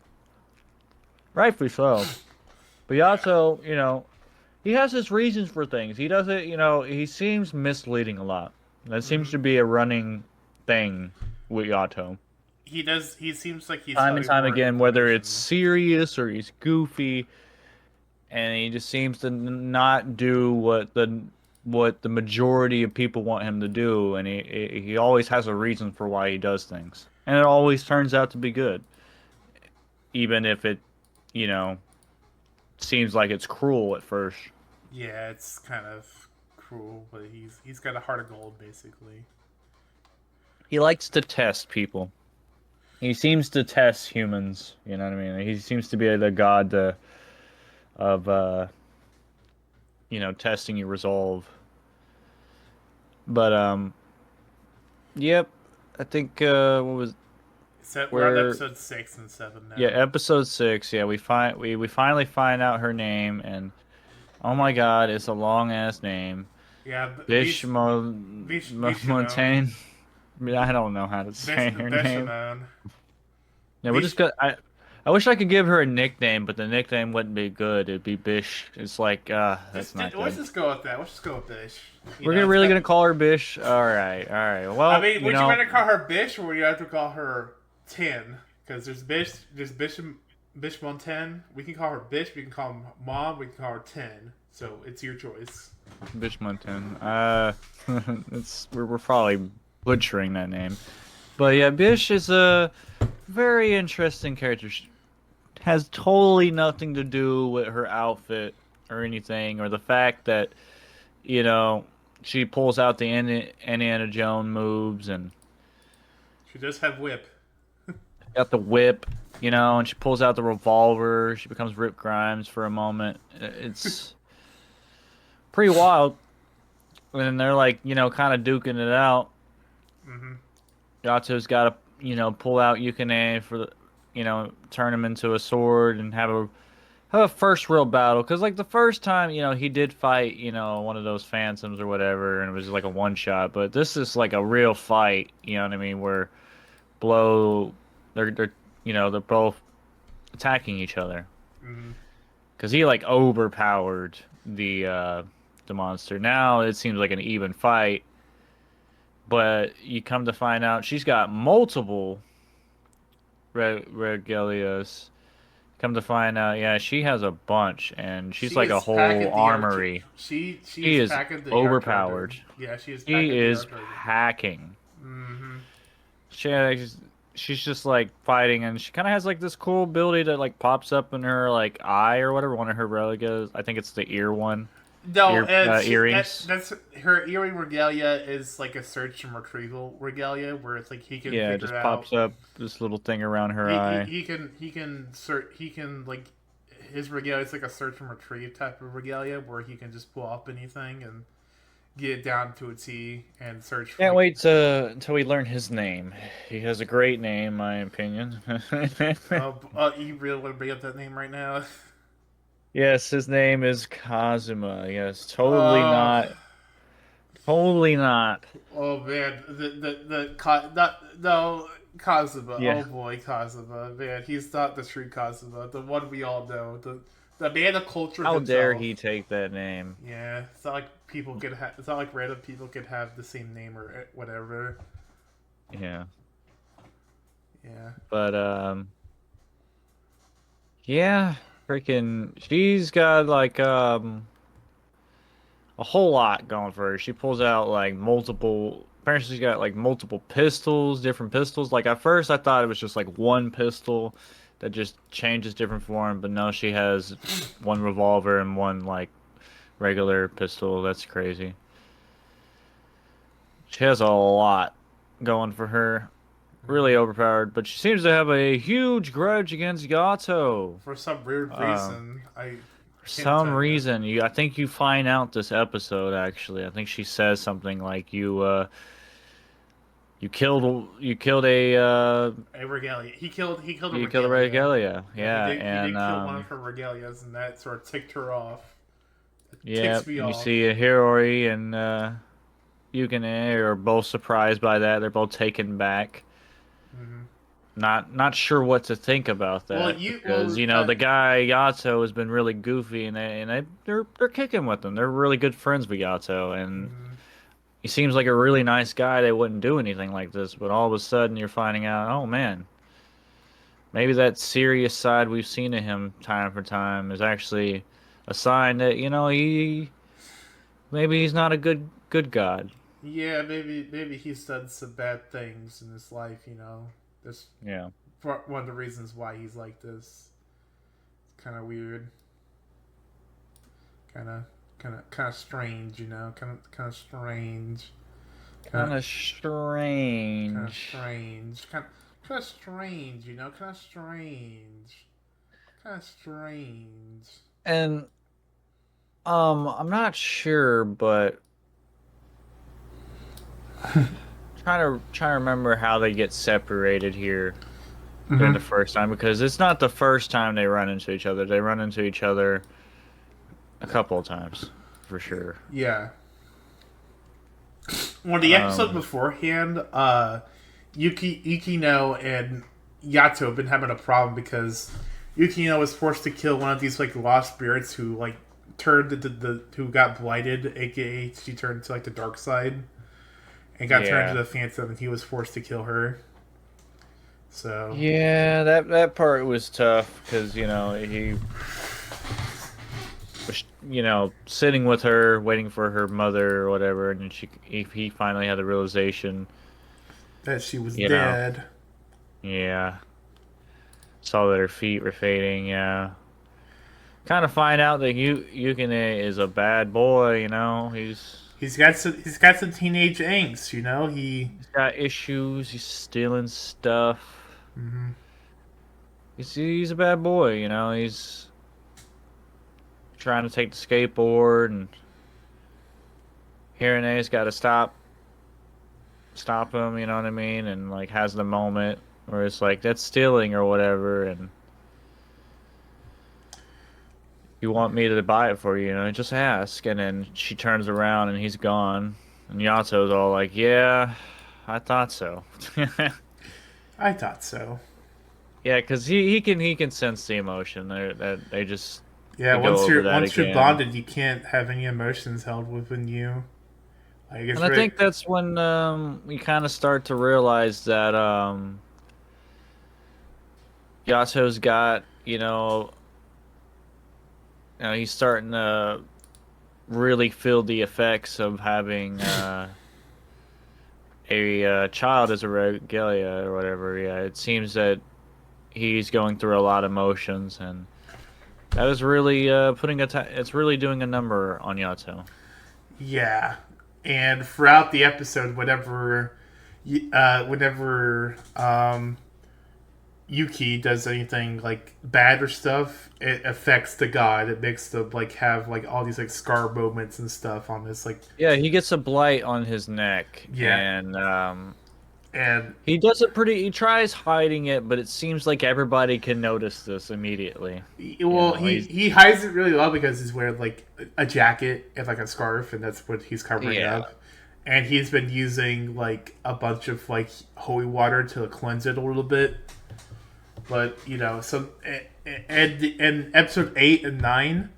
rightfully so. But he also, he has his reasons for things. He doesn't, he seems misleading a lot. That seems hmm to be a running thing with Yato. He does. He seems like he's Time and telling time more again, whether it's information. serious or he's goofy, and he just seems to not do what the majority of people want him to do, and he always has a reason for why he does things, and it always turns out to be good, even if it, you know, seems like it's cruel at first. Yeah, it's kind of cruel, but he's got a heart of gold, basically. He likes to test people. He seems to test humans. You know what I mean? He seems to be the god of testing your resolve. But yep. I think what was So we're on where episode 6 and 7 yeah, now. episode 6. Yeah, we finally find out her name, and oh my god, it's a long ass name. Yeah, Bishimon, Montaigne. I don't know how to say her name. Bishamon. Yeah, we're just Bish. gonna. I wish I could give her a nickname, but the nickname wouldn't be good. It'd be Bish. It's like, that's not Let's good. just go with that. Let's just go with Bish. We're gonna It's really got. gonna call her Bish. All right, all right. I Well, mean, would you rather call her Bish or would you rather call her Ten? Because there's Bishmon 10. We can call her Bish. We can call her Mom. We can call her 10. So it's your choice. Bish Mountain. We're probably butchering that name, but yeah, Bish is a very interesting character. She has totally nothing to do with her outfit or anything, or the fact that you know she pulls out the Indiana Jones moves and She does have whip. got the whip, and she pulls out the revolver. She becomes Rip Grimes for a moment. It's pretty wild. And they're like, kind of duking it out. hmm Yato's got to, pull out Yukine for the, turn him into a sword and have a first real battle. Because, like, the first time, he did fight, one of those phantoms or whatever, and it was like a one shot. But this is like a real fight, you know what I mean? Where blow, they're both attacking each other. hmm Because he, like, overpowered the monster. Now it seems like an even fight. But you come to find out she's got multiple regalias. Come to find out, yeah, she has a bunch, and she's She like a is whole packing the armory. she She is is packing the yard overpowered. garden. Yeah, she is She packing the is yard garden. packing. hmm She, she's just like fighting, and she kind of has like this cool ability that like pops up in her like eye or whatever. One of her religias, I think it's the ear one, No, earrings. that's her earring regalia is like a search and retrieval regalia where it's like he can Yeah, it figure just out pops up this little thing around her eye. he can search he can like his regalia is like a search and retrieve type of regalia where he can just pull up anything and get it down to a T and search for Can't like wait until we learn his name. He has a great name, in my opinion. you really want to bring up that name right now? Yes, his name is Kazuma. Yes, totally Oh, not. Totally not. oh man, not no Kazuma. Yeah. Oh boy, Kazuma. Man, he's not the true Kazuma, the one we all know, the man of culture How dare himself. he take that name? Yeah, it's not like people could have. It's not like random people could have the same name or whatever. Yeah. Yeah. But yeah, freaking she's got like a whole lot going for her. She pulls out like multiple apparently she's got like multiple pistols, different pistols. Like at first I thought it was just like one pistol that just changes different form, but no, she has one revolver and one like regular pistol. That's crazy. She has a lot going for her. Really hmm overpowered, but she seems to have a huge grudge against Gato. For some weird Uh, reason, I for can't some tell you. reason, I think you find out this episode actually. I think she says something like you killed A regalia. He killed a you killed a regalia. regalia, Yeah, he yeah, did. He and did kill one of her regalias, and that sort of ticked her off. It yeah, ticks me and you off. see Hirori and Yukine are both surprised by that. They're both taken back. Hmm. Not sure what to think about Well, that because the guy Yato has been really goofy and they're kicking with him. They're really good friends with Yato and mhm. he seems like a really nice guy. They wouldn't do anything like this, but all of a sudden you're finding out, oh man, maybe that serious side we've seen of him time for time is actually a sign that he maybe he's not a good god. Yeah, maybe he's done some bad things in his life. That's Yeah. one of the reasons why he's like this. It's kind of weird. Kind of, kind of strange. Kind of strange. Kind Kind of, of kind of strange. strange. Kind of strange. Kind of strange. Kind of strange. And I'm not sure, but trying to remember how they get separated here during the Hmm. first time because it's not the first time they run into each other. They run into each other a couple of times for sure. Yeah. Well, the episode Um, beforehand, Yukino and Yato have been having a problem because Yukino was forced to kill one of these like lost spirits who like turned the who got blighted, aka she turned to like the dark side and got turned yeah. into the Phantom, and he was forced to kill her. So Yeah, that part was tough because he was sitting with her waiting for her mother or whatever, and then he finally had the realization, that she was you know, dead. yeah, saw that her feet were fading, yeah. Kind of find out that Yukine is a bad boy, He's got some teenage angst. He's got issues, he's stealing stuff. Mhm. He's a bad boy, he's trying to take the skateboard and Hirone's got to stop him, you know what I mean? And like has the moment where it's like that's stealing or whatever and you want me to buy it for you, just ask. And then she turns around and he's gone. And Yato's all like, "Yeah, I thought so." I thought so. Yeah, because he can sense the emotion. That they just Yeah, they go once over you're that once you're again. bonded, you can't have any emotions held within you. Like it's And I very think that's when we kind of start to realize that Yato's got he's starting to really feel the effects of having a child as a regalia or whatever. Yeah, it seems that he's going through a lot of emotions, and that is really it's really doing a number on Yato. yeah. And throughout the episode, whenever Yuki does anything like bad or stuff, it affects the god. It makes them like have like all these like scar moments and stuff on this like Yeah, he gets a blight on his neck, yeah. and And he does it pretty. He tries hiding it, but it seems like everybody can notice this immediately. well, he He's he hides it really well because he's wearing like a jacket and like a scarf, and that's what he's covering yeah. up. And he's been using like a bunch of like holy water to cleanse it a little bit. But so in episode 8 and 9,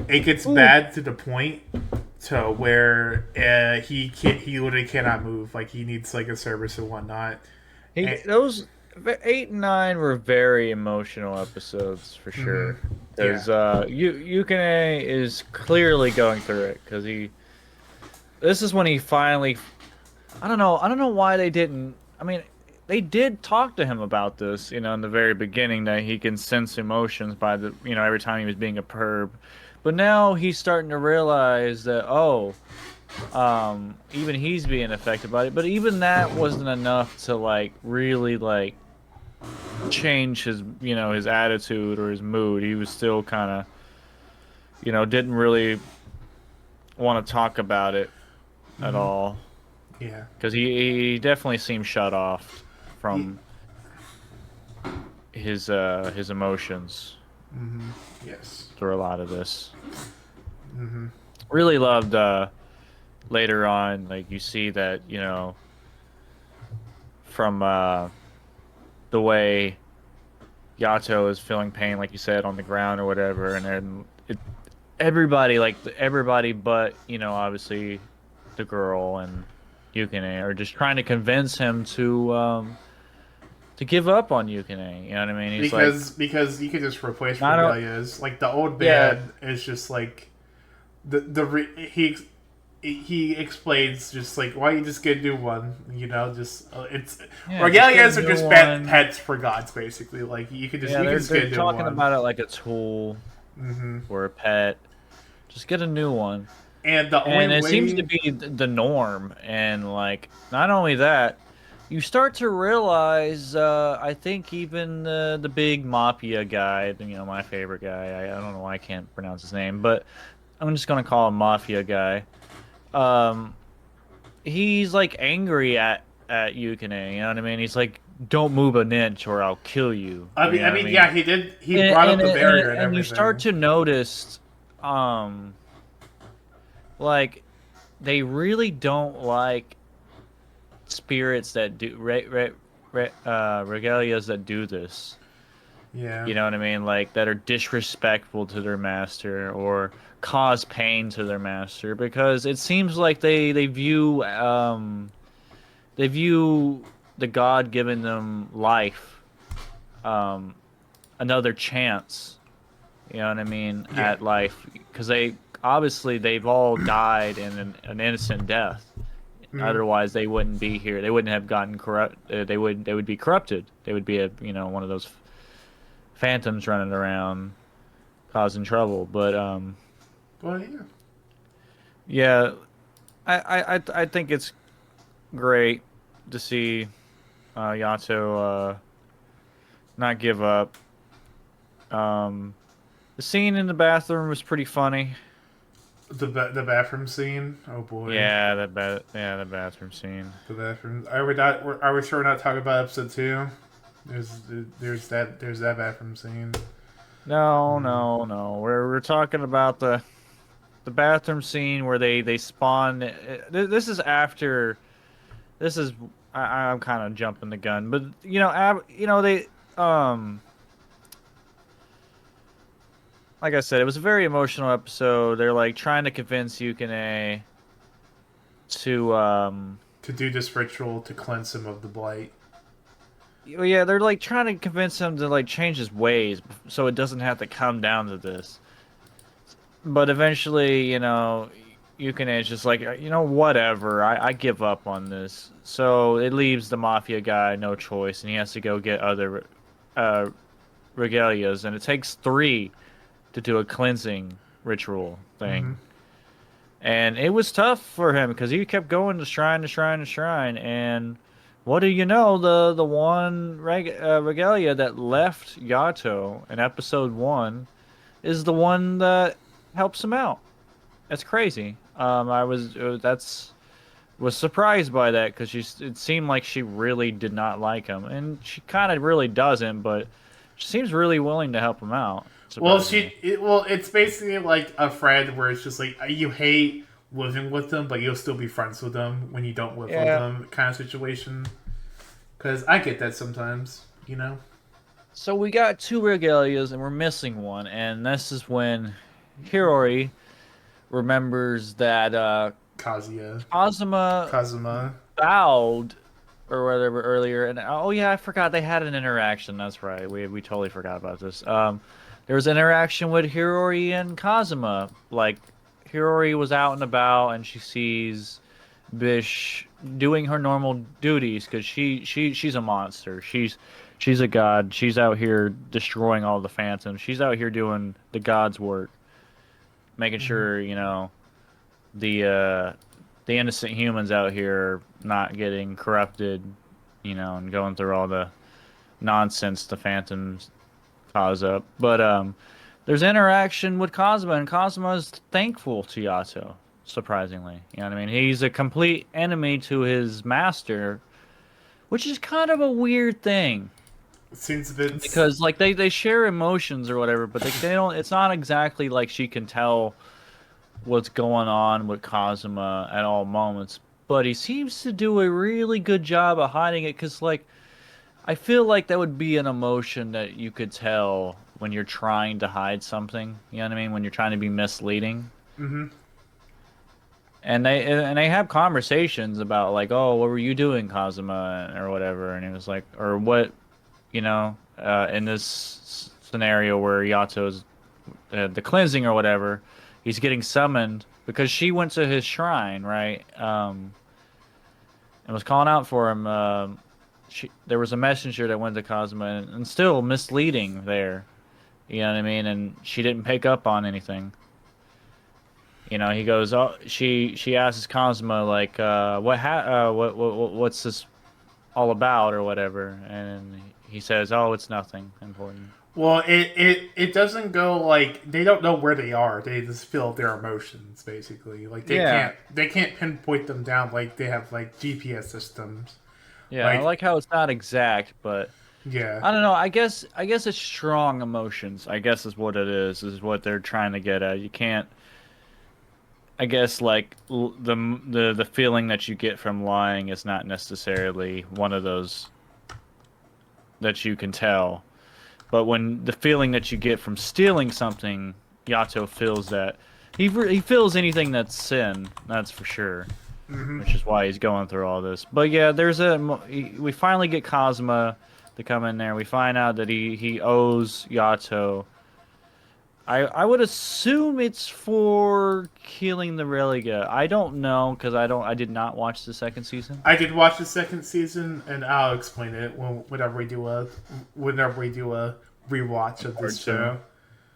it gets Ooh, bad to the point to where he literally cannot move. Like he needs like a service and whatnot. he And, those 8 and 9 were very emotional episodes for mhm, sure. yeah. Because Yukine is clearly going through it. Because this is when he finally. I don't know why they didn't. I mean, they did talk to him about this, in the very beginning that he can sense emotions by every time he was being a perb. But now he's starting to realize that, oh, even he's being affected by it. But even that wasn't enough to like really like change his attitude or his mood. He was still kind of, didn't really want to talk about it at Hmm. all. Yeah. because he definitely seems shut off He, from his emotions yes. through a lot of this. Mm-hmm. Really loved later on, like you see that, from the way Yato is feeling pain, like you said, on the ground or whatever, and then everybody, like everybody, but obviously the girl and Yukine are just trying to convince him to give up on Yukine. You know what I mean? He's like, Because you could just replace not a, Regalia's. Like the old yeah, man is just like he explains just like why you just get a new one, just it's yeah, just get a Regalias are new just bad one. pets for gods basically. Like Yeah, you can they're just get they're a new talking one. about it like a tool Hmm. or a pet. Just get a new one. And the only And it seems to way, be the norm. And like, not only that, you start to realize. I think even the big mafia guy, my favorite guy. I don't know why I can't pronounce his name, but I'm just gonna call him mafia guy. Um, he's like angry at Yukine. You know what I mean? He's like, "Don't move an inch, or I'll kill you." You know I what I mean, mean? yeah, he did. He And brought up and the and, barrier and and you start everything. to notice, um, like they really don't like spirits that do regalias that do this. Yeah, You know what I mean? Like that are disrespectful to their master or cause pain to their master because it seems like they view the god giving them life, um another chance, you know what I mean, yeah. at life because they've all died in an innocent death. Mm-hmm. Otherwise, they wouldn't be here. They wouldn't have gotten corrupt. They would be corrupted. They would be one of those phantoms running around causing trouble. But Well, yeah. yeah, I think it's great to see Yato not give up. Um, the scene in the bathroom was pretty funny. The bathroom scene. Oh boy, Yeah, the bathroom scene. the bathroom. Are we not? Are we sure we're not talking about episode two? There's there's that bathroom scene. No, Mm. no, no. We're talking about the bathroom scene where they spawn. This is after. This is I'm kind of jumping the gun, but they um like I said, it was a very emotional episode. They're like trying to convince Yukine to To do this ritual to cleanse him of the blight. yeah, they're like trying to convince him to like change his ways so it doesn't have to come down to this. But eventually, Yukine is just like, whatever. I give up on this. So it leaves the mafia guy no choice, and he has to go get other uh, regalias, and it takes three to do a cleansing ritual Mm-hmm. thing. And it was tough for him because he kept going to shrine to shrine to shrine, and what do you know? The one regalia that left Yato in episode one is the one that helps him out. That's crazy. I was surprised by that because it seemed like she really did not like him, and she kind of really doesn't, but she seems really willing to help him out. Surprisingly. It's basically like a friend where it's just like you hate living with them, but you'll still be friends with them when you don't live with Yeah. them, kind of situation. Because I get that sometimes, you know. So we got two regalias, and we're missing one, and this is when Hirori remembers that Kazuya, Kazuma Kazuma. bowed or whatever earlier, and oh yeah, I forgot they had an interaction. That's right. We totally forgot about this. There was an interaction with Hirori and Kazuma. Like Hirori was out and about, and she sees Bish doing her normal duties because she's a monster. She's a god. She's out here destroying all the phantoms. She's out here doing the god's work, making Mm-hmm. sure the uh, the innocent humans out here are not getting corrupted, and going through all the nonsense the phantoms cause up. But there's interaction with Cosmo, and Cosmo is thankful to Yato. surprisingly. You know what I mean? He's a complete enemy to his master, which is kind of a weird thing. Since Vince. Because like they share emotions or whatever, but they don't. It's not exactly like she can tell what's going on with Kazuma at all moments. But he seems to do a really good job of hiding it. Because like I feel like that would be an emotion that you could tell when you're trying to hide something. You know what I mean? When you're trying to be misleading. Mm-hmm. And they have conversations about like, oh, what were you doing, Kazuma, or whatever, and it was like, or what, in this scenario where Yato's the cleansing or whatever, he's getting summoned because she went to his shrine, right? And was calling out for him. There was a messenger that went to Kazuma and still misleading there. You know what I mean? And she didn't pick up on anything. He goes, oh, she asks Kazuma like, what's this all about or whatever, and he says, oh, it's nothing important. Well, it doesn't go like they don't know where they are. They just feel their emotions basically. Like Yeah, they can't pinpoint them down like they have like GPS systems. yeah, I Like like how it's not exact, but yeah. I don't know. I guess it's strong emotions. I guess is what it is what they're trying to get at. You can't. I guess like the feeling that you get from lying is not necessarily one of those that you can tell. But when the feeling that you get from stealing something, Yato feels that he feels anything that's sin. That's for sure. Mm-hmm. Which is why he's going through all this. But yeah, we finally get Kazuma to come in there. We find out that he owes Yato. I would assume it's for killing the Religa. I don't know because I did not watch the second season. I did watch the second season, and I'll explain it whenever we do a rewatch of Part this two. show.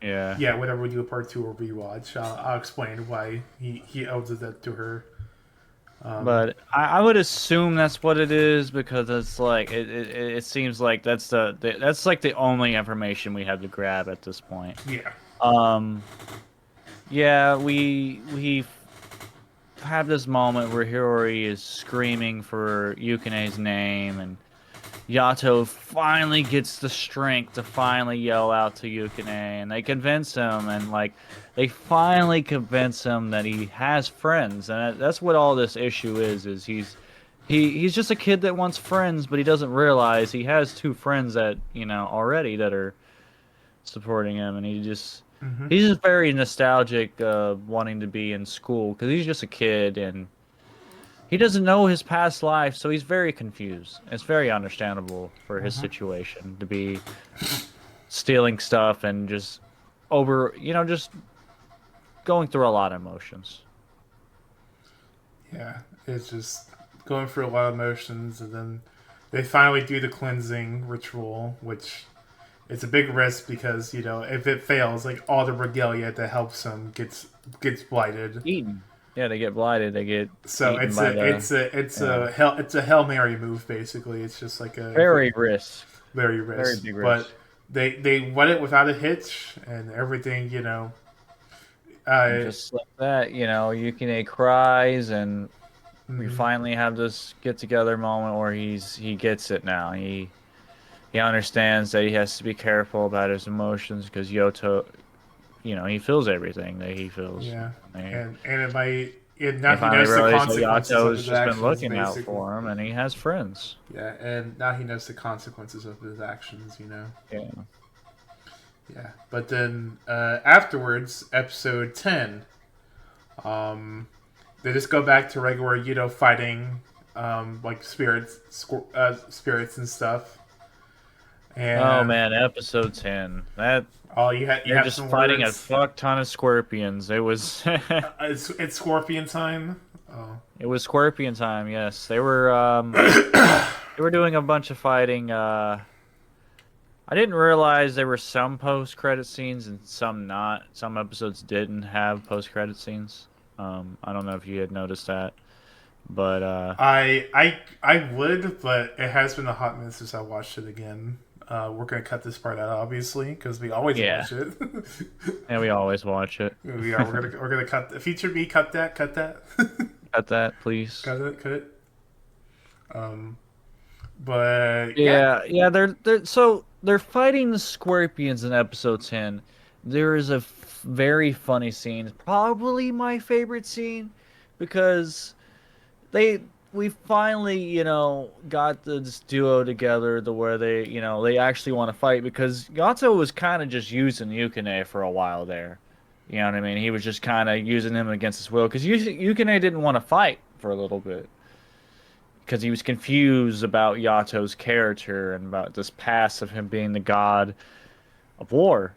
Yeah. Yeah, whenever we do a part two or rewatch, I'll explain why he owes that to her. But I would assume that's what it is because it's like it seems like that's like the only information we have to grab at this point. Yeah. Um, yeah, we have this moment where Hiyori is screaming for Yukine's name, and Yato finally gets the strength to finally yell out to Yukine, and they convince him, and like they finally convince him that he has friends, and that's what all this issue is he's just a kid that wants friends, but he doesn't realize he has two friends that already that are supporting him, and Mm-hmm. he's just very nostalgic, wanting to be in school because he's just a kid and he doesn't know his past life, so he's very confused. It's very understandable for his Mm-hmm. situation to be stealing stuff and just just going through a lot of emotions. Yeah, it's just going through a lot of emotions, and then they finally do the cleansing ritual, which it's a big risk because if it fails, like all the regalia that helps him gets blighted. Eaten. Yeah, they get blighted. They get So eaten by the yeah. it's a Hail Mary move basically. It's just like a Very risk. very Very risk, big but risk. they won it without a hitch and everything. And just like that, Yukine cries, and we Mhm. finally have this get together moment where he gets it now. He understands that he has to be careful about his emotions because Yoto, he feels everything that he feels. Yeah, And and it might. And he now he finally knows the realized that consequences Yato of has his just been actions, looking out basically. for him, and he has friends. Yeah, and now he knows the consequences of his actions. Yeah. Yeah, but then afterwards, episode 10, they just go back to regular, fighting, like spirits and stuff. Oh And man, episode 10. That you they're have just some fighting a words. fuck ton of scorpions. It was It's Scorpion time. Oh, it was scorpion time. Yes, they were doing a bunch of fighting. I didn't realize there were some post-credit scenes and some not. Some episodes didn't have post-credit scenes. I don't know if you had noticed that, but I would, but it has been a hot minute since I watched it again. We're gonna cut this part out, obviously, because we always Yeah, watch it. and we always watch it. We are. We're gonna cut. Feature me. Cut that. Cut that. Cut that, please. Cut it. Cut it. Um. But yeah. Yeah, yeah, they're fighting the scorpions in episode 10. There is a very funny scene, probably my favorite scene, because they we finally, got this duo together to where they actually want to fight because Yato was kind of just using Yukine for a while there. You know what I mean? He was just kind of using him against his will because Yukine didn't want to fight for a little bit because he was confused about Yato's character and about this past of him being the god of war.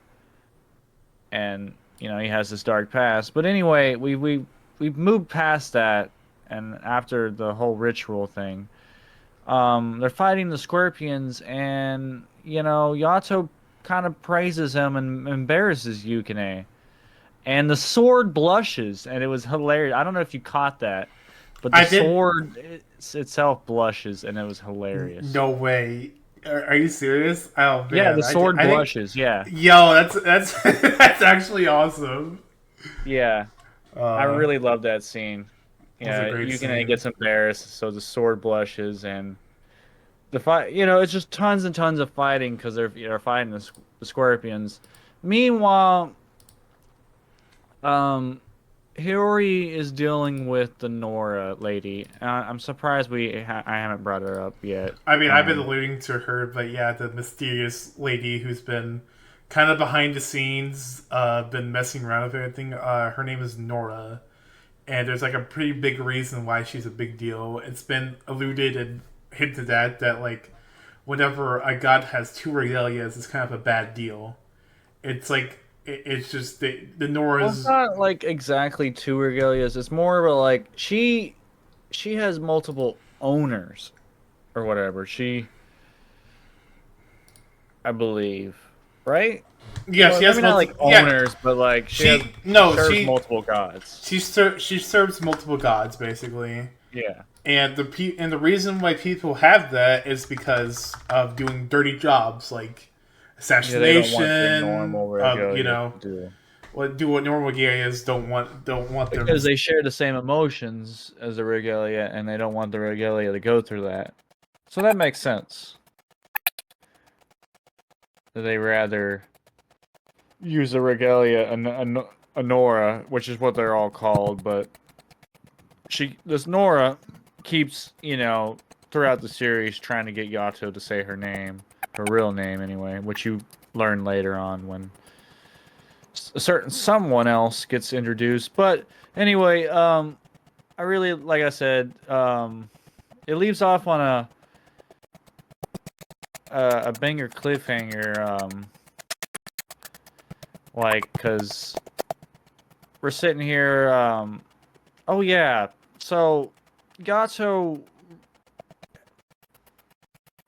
And he has this dark past. But anyway, we've moved past that, and after the whole ritual thing, they're fighting the scorpions, and Yato kind of praises him and embarrasses Yukine. And the sword blushes, and it was hilarious. I don't know if you caught that, but the I did. sword itself blushes, and it was hilarious. No way. Are you serious? Oh man. Yeah, the sword I think. blushes. Yeah, Yo, that's that's actually awesome. yeah. I Uh, really love that scene. was a Yeah, great Yukine scene. gets embarrassed, so the sword blushes, and the fight. It's just tons and tons of fighting because they're fighting the scorpions. Meanwhile, um, Hiyori is dealing with the Nora lady. I'm surprised I haven't brought her up yet. I mean, I've been alluding to her, but yeah, the mysterious lady who's been kind of behind the scenes, been messing around with everything. Her name is Nora, and there's like a pretty big reason why she's a big deal. It's been alluded and hinted at that like whenever a god has two regalias, it's kind of a bad deal. It's like it's just the Well, it's Nora's. not like exactly two regalias. It's more of a like she has multiple owners or whatever. I believe, right? Yeah, Well, she has maybe not multiple. like Yeah, owners, but like she she no serves she multiple gods. she serves multiple gods basically. Yeah. And the reason why people have that is because of doing dirty jobs like Yeah, they don't want the assassination. normal regalia to do. What normal Gaias don't want them. Because they share the same emotions as the regalia, and they don't want the regalia to go through that. So that makes sense. They rather use the regalia Nora, which is what they're all called, but this Nora keeps, throughout the series trying to get Yato to say her name, her real name anyway, which you learn later on when a certain someone else gets introduced. But anyway, I really, like I said, it leaves off on a banger cliffhanger, because we're sitting here, oh yeah, so Gato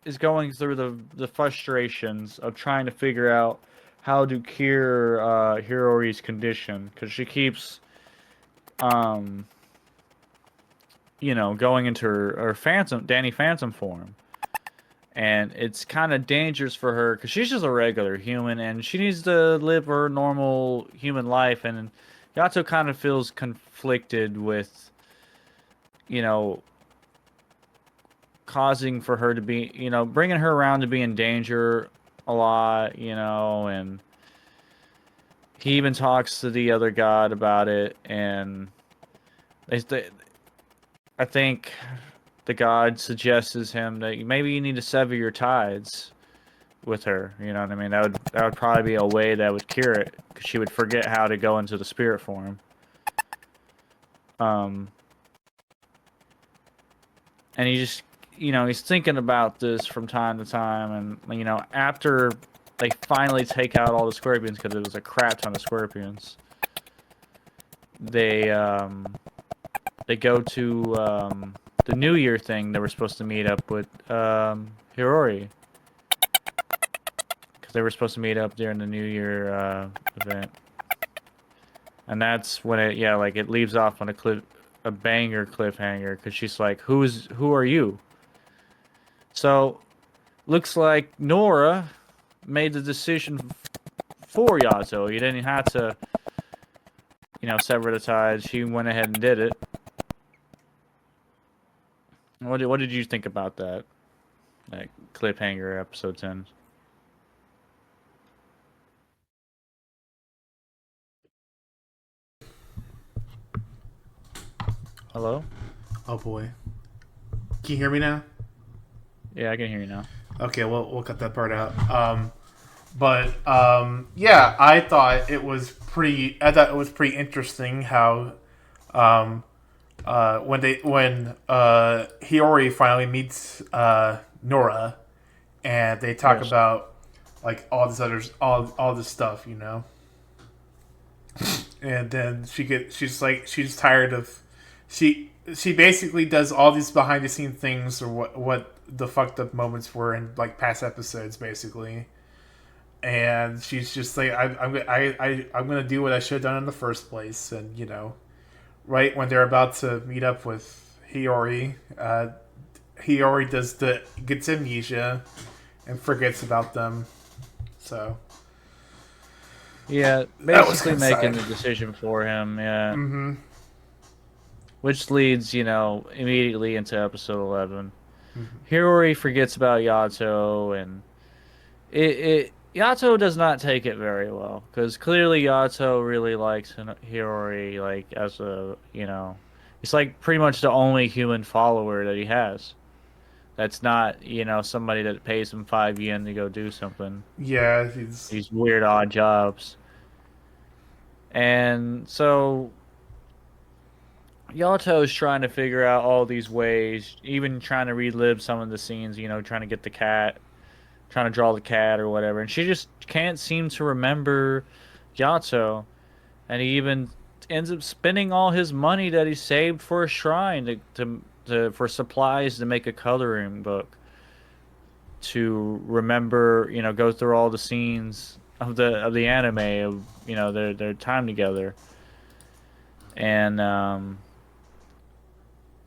is going through the frustrations of trying to figure out how to cure Hirori's condition, because she keeps going into her Danny Phantom form. And it's kind of dangerous for her because she's just a regular human and she needs to live her normal human life. And Yato kind of feels conflicted with, causing for her to be, bringing her around to be in danger a lot, and he even talks to the other god about it. And I think the god suggests him that maybe you need to sever your ties with her. You know what I mean? That would probably be a way that would cure it, because she would forget how to go into the spirit form. And he just, he's thinking about this from time to time, and after they finally take out all the scorpions, because it was a crap ton of scorpions, they go to the New Year thing. They were supposed to meet up with Hirori, because they were supposed to meet up during the New Year event, and that's when it leaves off on a banger cliffhanger, because she's like, "Who are you?" So looks like Nora made the decision for Yato. He didn't have to, sever the ties. She went ahead and did it. What did you think about that cliffhanger episode 10? Hello? Oh boy. Can you hear me now? Yeah, I can hear you now. Okay, well, we'll cut that part out. Yeah, I thought it was pretty. I thought it was pretty interesting how, when Hiyori finally meets Nora, and they talk Yes. about like all this stuff, and then she's tired of she basically does all these behind the scene things or what the fucked up moments were in like past episodes basically, and she's just like I'm gonna do what I should have done in the first place, and right when they're about to meet up with Hiyori, Hiyori gets amnesia and forgets about them, so Yeah, that was basically kind of making sad. the decision for him, yeah. Mm-hmm. Which leads, immediately into episode 11. Mm-hmm. Hiyori forgets about Yato, and Yato does not take it very well, because clearly Yato really likes Hiyori, like, he's like pretty much the only human follower that he has. That's not, somebody that pays him 5 yen to go do something. Yeah, he's These weird odd jobs. And so Yato's trying to figure out all these ways, even trying to relive some of the scenes, trying to get the cat, trying to draw the cat or whatever. And she just can't seem to remember Yato. And he even ends up spending all his money that he saved for a shrine for supplies to make a coloring book to remember, go through all the scenes of the anime of, their time together. And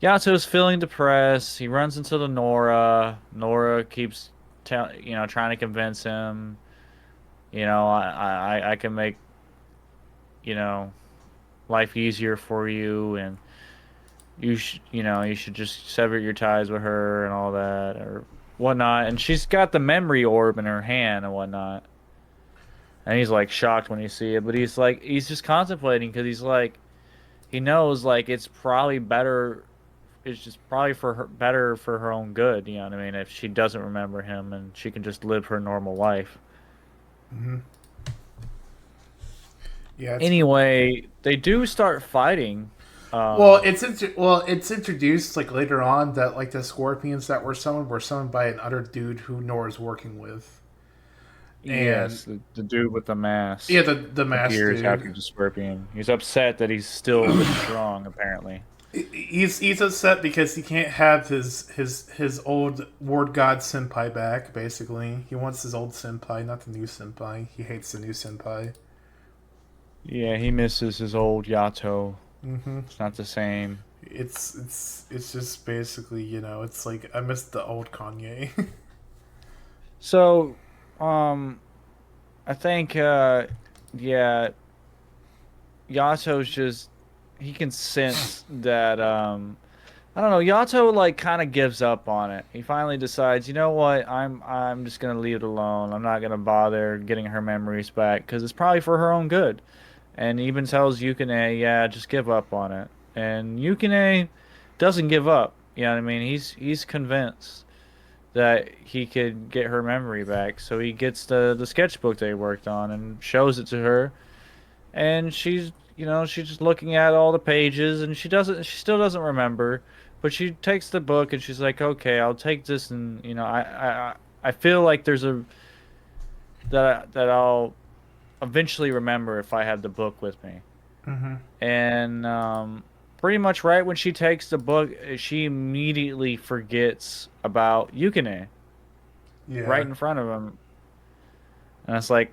Yato's feeling depressed. He runs into the Nora. Nora keeps, trying to convince him. I can make, you know, life easier for you, and you should just sever your ties with her and all that or whatnot. And she's got the memory orb in her hand and whatnot. And he's like shocked when he see it, but he's just contemplating because he's like he knows like it's probably better. It's just probably for her better for her own good. You know what I mean? If she doesn't remember him and she can just live her normal life. mm-hmm. Yeah, it's Anyway, they do start fighting. well, Um, it's introduced like later on that like the scorpions that were summoned by another dude who Nora's working with, and yes, the dude with the mask yeah, the masked appears dude. after the scorpion. He's upset that he's still this strong, apparently. He's upset because he can't have his old ward god senpai back. Basically, he wants his old senpai, not the new senpai. He hates the new senpai. Yeah, he misses his old Yato. Mm-hmm. It's not the same. It's just basically it's like I miss the old Kanye. So, um, I think, yeah, Yato's just he can sense that I don't know, Yato like kind of gives up on it. He finally decides, you know what? I'm just going to leave it alone. I'm not going to bother getting her memories back cuz it's probably for her own good. And he even tells Yukine, yeah, just give up on it. And Yukine doesn't give up. You know what I mean? He's convinced that he could get her memory back. So he gets the sketchbook they worked on and shows it to her, and she's just looking at all the pages, and she still doesn't remember, but she takes the book and she's like, okay, I'll take this, and I feel like there's a that I'll eventually remember if I had the book with me. Mm-hmm. And pretty much right when she takes the book, she immediately forgets about Yukine right Yeah. in front of him, and it's like,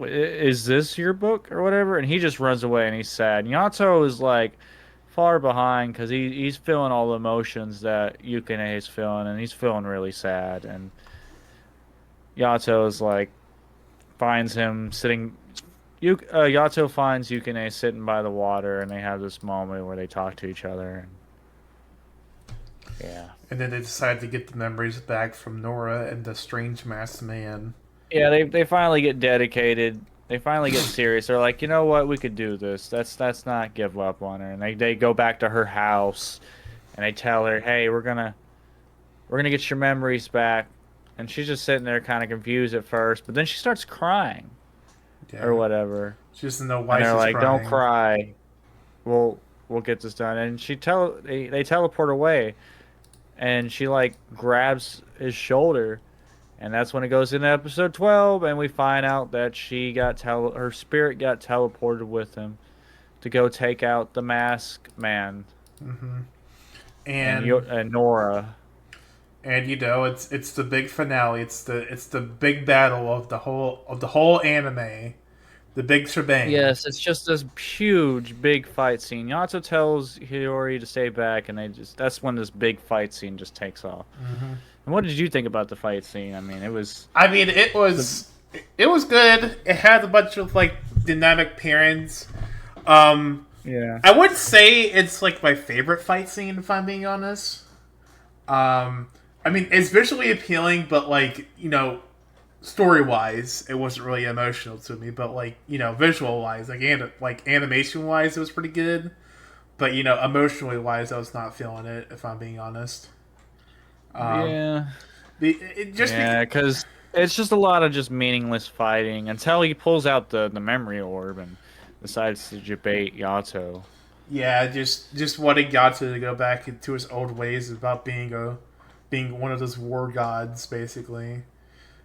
is this your book or whatever? And he just runs away and he's sad. And Yato is like far behind because he's feeling all the emotions that Yukine is feeling, and he's feeling really sad. And Yato is like finds him sitting. Yato finds Yukine sitting by the water, and they have this moment where they talk to each other. And, yeah, And then they decide to get the memories back from Nora and the strange masked man. yeah. They finally get dedicated. They finally get serious. They're like, you know what, we could do this. That's not give up on her. And they go back to her house, and they tell her, hey, we're gonna get your memories back. And she's just sitting there, kind of confused at first, but then she starts crying or Yeah. whatever. She doesn't know And why they're she's like, "Don't crying. cry. We'll get this done." And they teleport away, and she like grabs his shoulder, and that's when it goes into episode 12, and we find out that her spirit got teleported with him to go take out the Mask Man And and Nora. you know it's the big finale. It's the big battle of the whole anime. The big shebang. Yes, it's just this huge, big fight scene. Yato tells Hiyori to stay back, and that's when this big fight scene just takes off. And what did you think about the fight scene? I mean, it was I mean, it the was it was good. It had a bunch of like dynamic pairings. Um, yeah. I would say it's like my favorite fight scene, if I'm being honest. I mean, it's visually appealing, but like story wise, it wasn't really emotional to me. But like visual wise, like animation wise, it was pretty good. But emotionally wise, I was not feeling it, if I'm being honest. Um, Yeah. it just Yeah, because it's just a lot of just meaningless fighting until he pulls out the memory orb and decides to debate Yato. yeah, just wanting Yatsu to go back into his old ways about being one of those war gods, basically.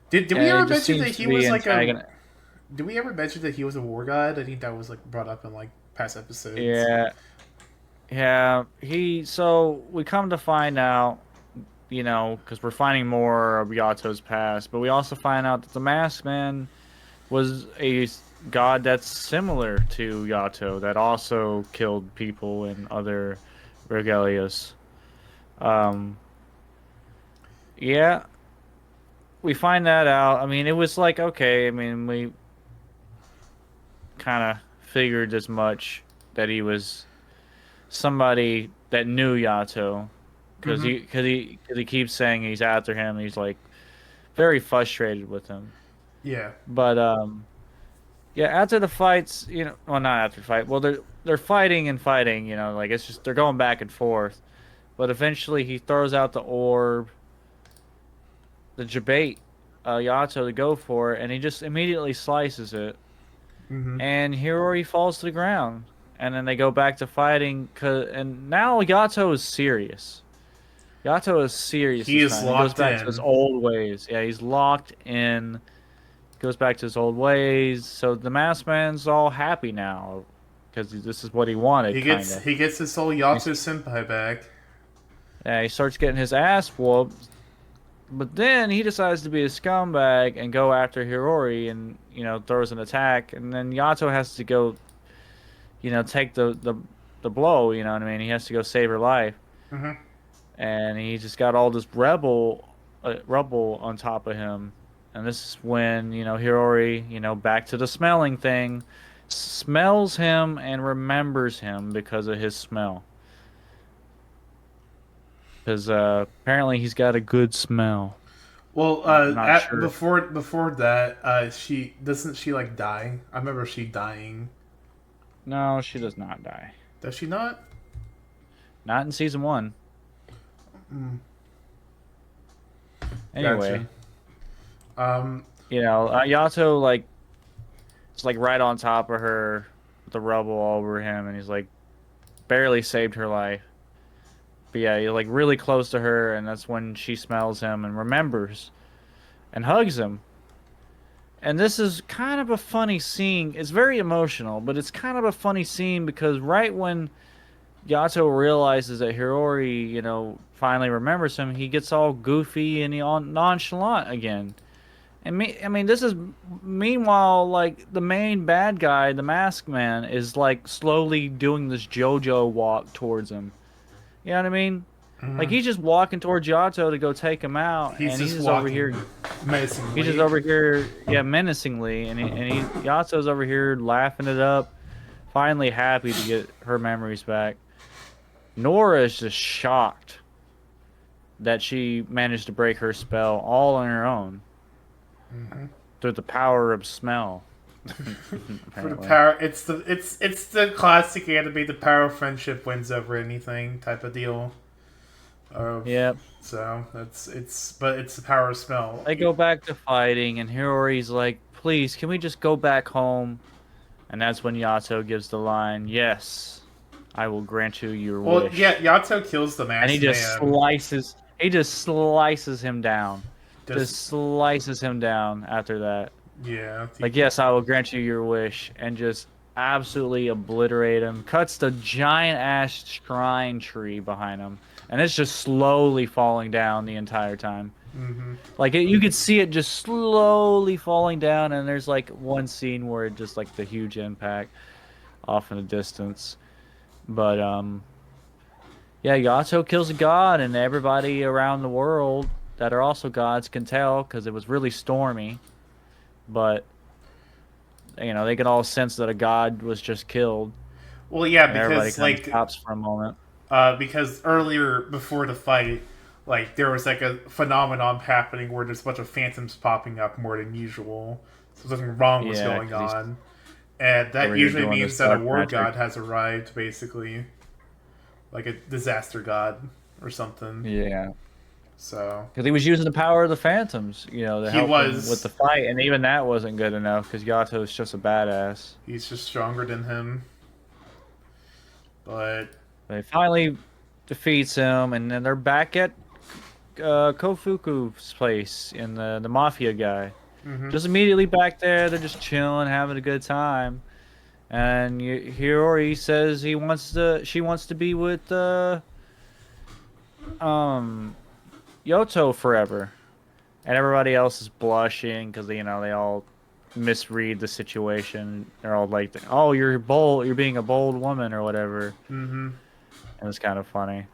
Did we Yeah, he ever just mention that seems to he be was like a? antagonist. Did we ever mention that he was a war god? I think that was like brought up in like past episodes. Yeah, yeah. So we come to find out, because we're finding more of Yato's past, but we also find out that the Masked Man was a god that's similar to Yato that also killed people in other regalias. Um, yeah, we find that out. I mean, it was like, okay, I mean, we kind of figured as much that he was somebody that knew Yato because Mm-hmm. he keeps saying he's after him. He's like very frustrated with him. Yeah. But yeah, after the fights, well, not after the fight. Well, they're fighting and fighting. Like it's just they're going back and forth. But eventually, he throws out the orb, the debate, Yato to go for it, and he just immediately slices it, Mm-hmm. and Hirori falls to the ground. And then they go back to fighting, and now Yato is serious. Yato is serious He this is time. He goes locked back to his in. old ways. Yeah, he's locked in. Goes back to his old ways. So the masked man's all happy now because this is what he wanted, He kind gets of. he gets his whole Yatsu senpai back. Yeah, he starts getting his ass whooped, but then he decides to be a scumbag and go after Hirori and throws an attack, and then Yato has to go take the blow. You know what I mean? He has to go save her life, Mm-hmm. and he just got all this rubble on top of him. And this is when, Hirori, back to the smelling thing, smells him and remembers him because of his smell. Because apparently he's got a good smell. Well, I'm not sure. before that, she like die? I remember she dying. No, she does not die. Does she not? Not in season one. Mm, Anyway, gotcha. Um, Yato, like, it's like right on top of her, with the rubble all over him, and he's like barely saved her life. But yeah, you're like really close to her, and that's when she smells him and remembers and hugs him. And this is kind of a funny scene. It's very emotional, but it's kind of a funny scene because right when Yato realizes that Hirori, finally remembers him, he gets all goofy and nonchalant again. And I mean, this is meanwhile like the main bad guy, the Masked Man, is like slowly doing this JoJo walk towards him. You know what I mean? Like Mhm. he's just walking towards Yato to go take him out, He's and he's just just over walking here. He's just menacingly. over here, yeah, menacingly, and Yato's over here laughing it up, finally happy to get her memories back. Nora is just shocked that she managed to break her spell all on her own Hmm. through the power of smell. For the Apparently. power, it's the classic anime. The power of friendship wins over anything type of deal. Of Yep. so but it's the power of smell. They go back to fighting, and Hiyori's like, "Please, can we just go back home?" And that's when Yato gives the line, "Yes, I will grant you your Well, yeah, wish." Yato kills the And masked man. he just slices him down. Just Just slices him down after that. yeah, Like, yes, I will grant you your wish, and just absolutely obliterate him. Cuts the giant ash shrine tree behind him, and it's just slowly falling down the entire time. hmm. Like you could see it just slowly falling down, and there's like one scene where it just like the huge impact off in the distance. But yeah, Yato kills a god, and everybody around the world that are also gods can tell because it was really stormy. But they can all sense that a god was just killed, Well, yeah, and everybody because kind of stops for a moment. because earlier before the fight, like there was like a phenomenon happening where there's a bunch of phantoms popping up more than usual, so something wrong was Yeah, going because he's on, and that over here usually doing this means that a dark war magic. god has arrived, basically, like a disaster god or something. Yeah. So Because he was using the power of the Phantoms, to he help him with was the fight, and even that wasn't good enough because Yato's just a badass. he's just stronger than him, but But he finally defeats him, and then they're back at Kofuku's place, and the mafia guy. hmm. Just immediately back there, they're just chilling, having a good time. And Hiyori says she wants to be with um Yoto forever. And everybody else is blushing because they all misread the situation. They're all like, "Oh, you're bold. You're being a bold woman or whatever." Hmm. And it's kind of funny.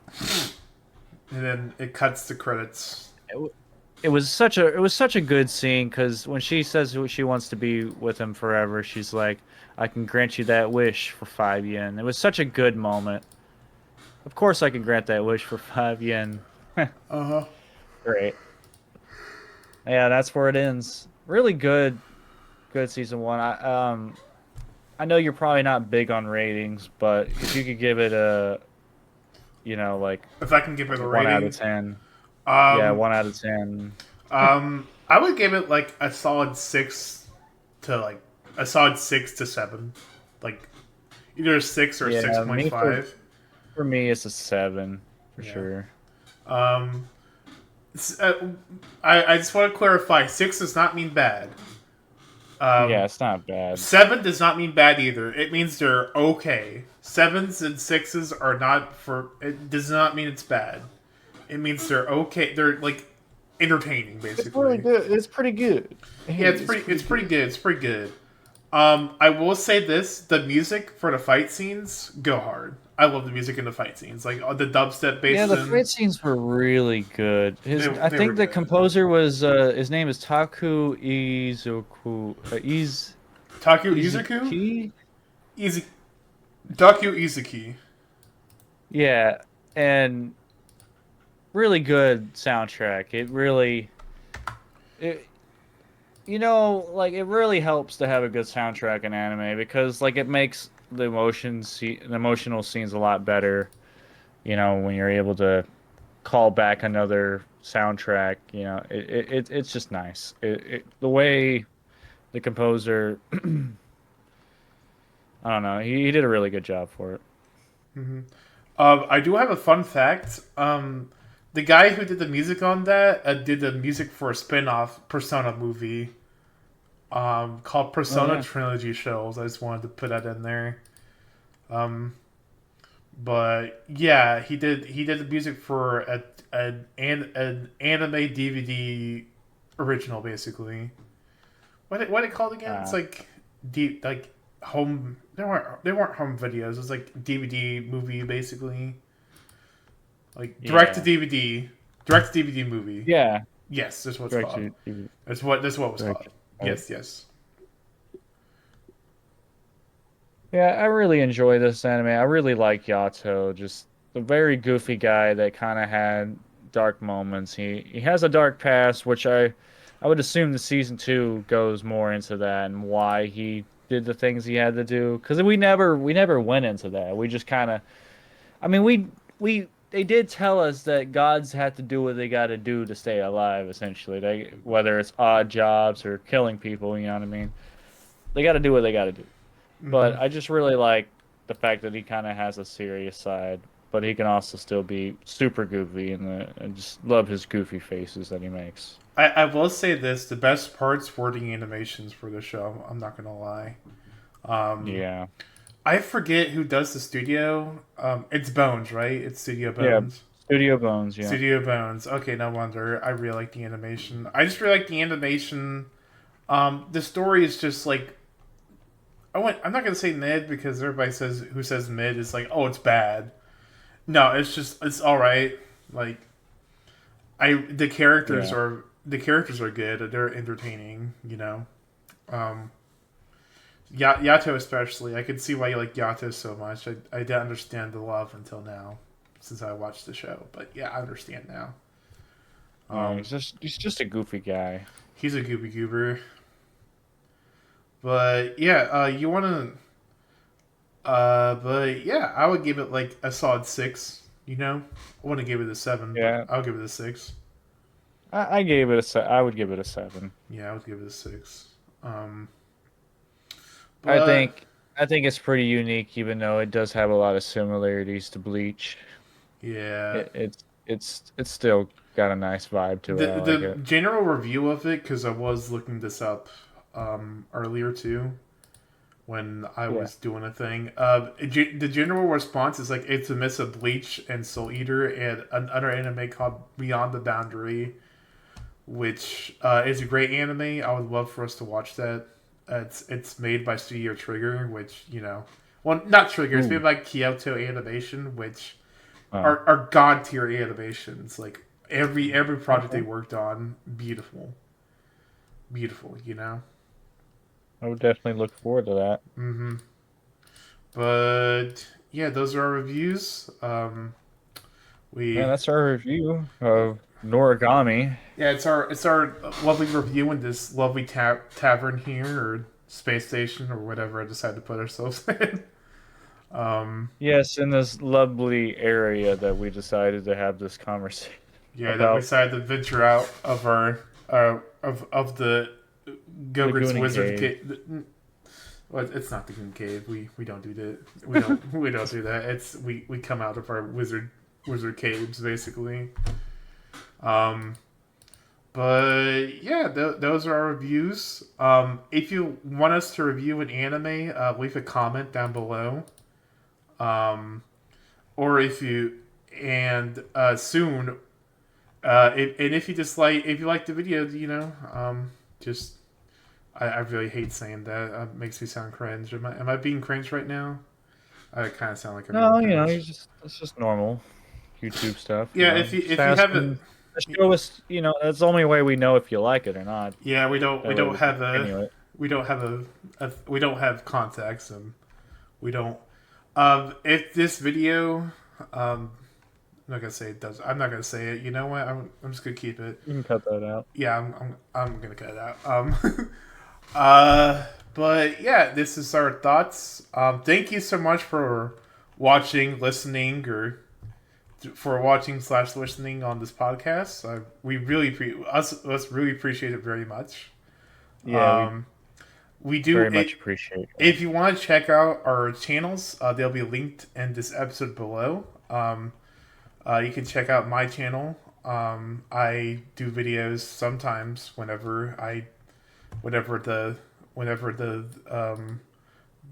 And then it cuts to credits. It, it was such a good scene because when she says she wants to be with him forever, she's like, "I can grant you that wish for 5 yen." It was such a good moment. Of course, I can grant that wish for 5 yen. Uh huh. Great. Yeah, that's where it ends. Really good season one. I know you're probably not big on ratings, but if you could give it a, like If I can give it a 1 out of rating, 10. Yeah, um, 1 out of 10. I would give it like a solid six to like a solid 6 to 7, like either a 6 or six Yeah, point me for five. for me it's a 7 for Yeah. sure. Um, I just want to clarify: 6 does not mean bad. Yeah, Um, it's not bad. 7 does not mean bad either. It means they're okay. Sevens and sixes are not for. It does not mean it's bad. It means they're okay. They're like entertaining, It's really basically. good. It's pretty good. Yeah, Hey, it's it's pretty. pretty It's pretty good. good. It's pretty good. I will say this: the music for the fight scenes go hard. I love the music in the fight scenes, like the dubstep Yeah, based the in. fight scenes were really good. I They were think the good. composer was his name is Taku Izuku. Takio Izuku, Izuki. Izu Takio Izuki. Yeah, and really good soundtrack. It like it really helps to have a good soundtrack in anime because like it makes the emotional scenes a lot better. When you're able to call back another soundtrack. It's just nice. The way the composer, I don't know, he did a really good job for it. Hmm. I do have a fun fact. The guy who did the music on that did the music for a spin-off Persona movie called Oh Persona yeah. Trilogy Shows. I just wanted to put that in there. Um, but yeah, he did the music for an anime DVD original, basically. What it called again? It's Uh, like deep like home. They weren't home videos. It was like DVD movie, basically. Like Yeah. direct to DVD movie. Yeah. Yes, that's what it's Direct called. to TV. That's what it was Direct called. to- Yes, yes. Yeah, I really enjoy this anime. I really like Yato, just a very goofy guy that kind of had dark moments. He has a dark past, which I would assume the season 2 goes more into that and why he did the things he had to do. Because we never went into that. We just kind of, I mean, we they did tell us that gods had to do what they got to do to stay alive. Essentially, whether it's odd jobs or killing people, you know what I mean. They got to do what they got to do. Hmm. But I just really like the fact that he kind of has a serious side, but he can also still be super goofy, and just love his goofy faces that he makes. I will say this: the best parts were the animations for the show. I'm not gonna lie. Um, Yeah, I forget who does the studio. It's Bones, right? It's Studio yeah, Bones. Studio Bones. Yeah, Studio Bones. Okay, no wonder. I really like the animation. I just really like the animation. The story is just like I'm not gonna say mid because everybody says who says mid is like, oh, it's bad. No, it's all right. Like yeah. the characters are good. They're entertaining. Um, Yato especially. I can see why you like Yato so much. I didn't understand the love until now, since I watched the show. But yeah, I understand now. Yeah, Um, he's just a goofy guy. he's a goopy goober. But yeah, you want to. But yeah, I would give it like a solid six. I want to give it a seven, but Yeah, I'll give it a six. I gave it I would give it a 7. Yeah, I would give it a six. Um, I but think I think it's pretty unique, even though it does have a lot of similarities to Bleach. yeah, It's still got a nice vibe to it. the I like the it. general review of it, because I was looking this up earlier too when I Yeah. was doing a thing. The general response is like it's a mix of Bleach and Soul Eater and another anime called Beyond the Boundary, which is a great anime. I would love for us to watch that. It's made by Studio Trigger, which well, not Trigger. It's Ooh. made by Kyoto Animation, which Oh. are god tier animations. Like every project they Okay. worked on, beautiful, beautiful. I would definitely look forward to that. Mm-hmm. But yeah, those are our reviews. Yeah, We that's our review of Noragami. Yeah, it's our lovely review in this lovely tavern here or space station or whatever I decide to put ourselves in. Um, Yes, in this lovely area that we decided to have this conversation yeah, that we about decided to venture out of our of the Gogurt's Laguna Wizard Cave. Cave. Well, it's not the Goon Cave. We don't do that. We don't we don't do that. We come out of our wizard caves basically. Um, but yeah, those are our reviews. If you want us to review an anime, leave a comment down below. Um, or soon. And if you like the video, just I really hate saying that. It makes me sound cringe. Am I being cringe right now? I kind of sound like I'm being No, cringe. it's just normal YouTube stuff, Yeah, if Just you haven't, asking to show us, that's the only way we know if you like it or not. yeah, we don't we That way don't we can have a continue it. we don't have we don't have contacts and we don't. If this video, I'm not gonna say it does. I'm not gonna say it. You know what? I'm just gonna keep it. You can cut that out. Yeah, I'm gonna cut it out. Uh, but yeah, this is our thoughts. Thank you so much for watching, listening, or for watching slash listening on this podcast. We really us really appreciate it very much. Yeah, we Um, we do very much appreciate that. if you want to check out our channels, they'll be linked in this episode below. You can check out my channel. I do videos sometimes whenever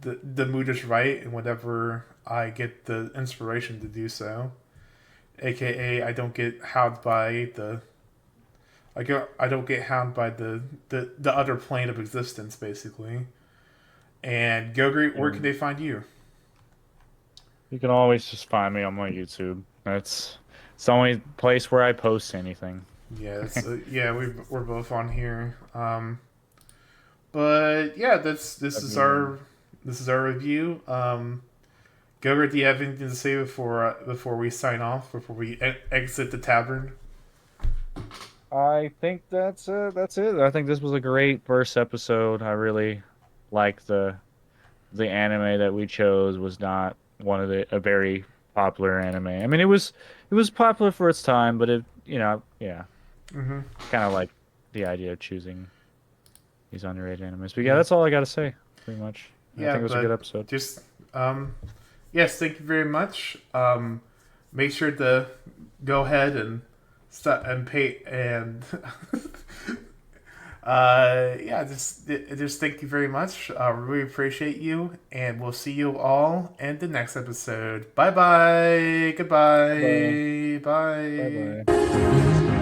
the mood is right and whenever I get the inspiration to do so. AKA, I don't get hounded by the other plane of existence, basically. And Gogurt, where can And they find you? you can always just find me on my YouTube. That's It's the only place where I post anything. Yeah, yeah, we're both on here. But yeah, this is our review. Gilbert, do you have anything to say before we sign off? Before we exit the tavern? I think that's it. That's it. I think this was a great first episode. I really like the anime that we chose was not one of the a very popular anime. I mean, it was popular for its time, but it yeah, Mm-hmm. kind of like the idea of choosing these underrated animes. But yeah, Yeah, that's all I gotta say, pretty much. I yeah, think it was a good but episode. just yes, thank you very much. Make sure to go ahead and stop and pay and yeah, just thank you very much. Really appreciate you, and we'll see you all in the next episode. Bye bye. Bye. Goodbye. Bye Bye. bye.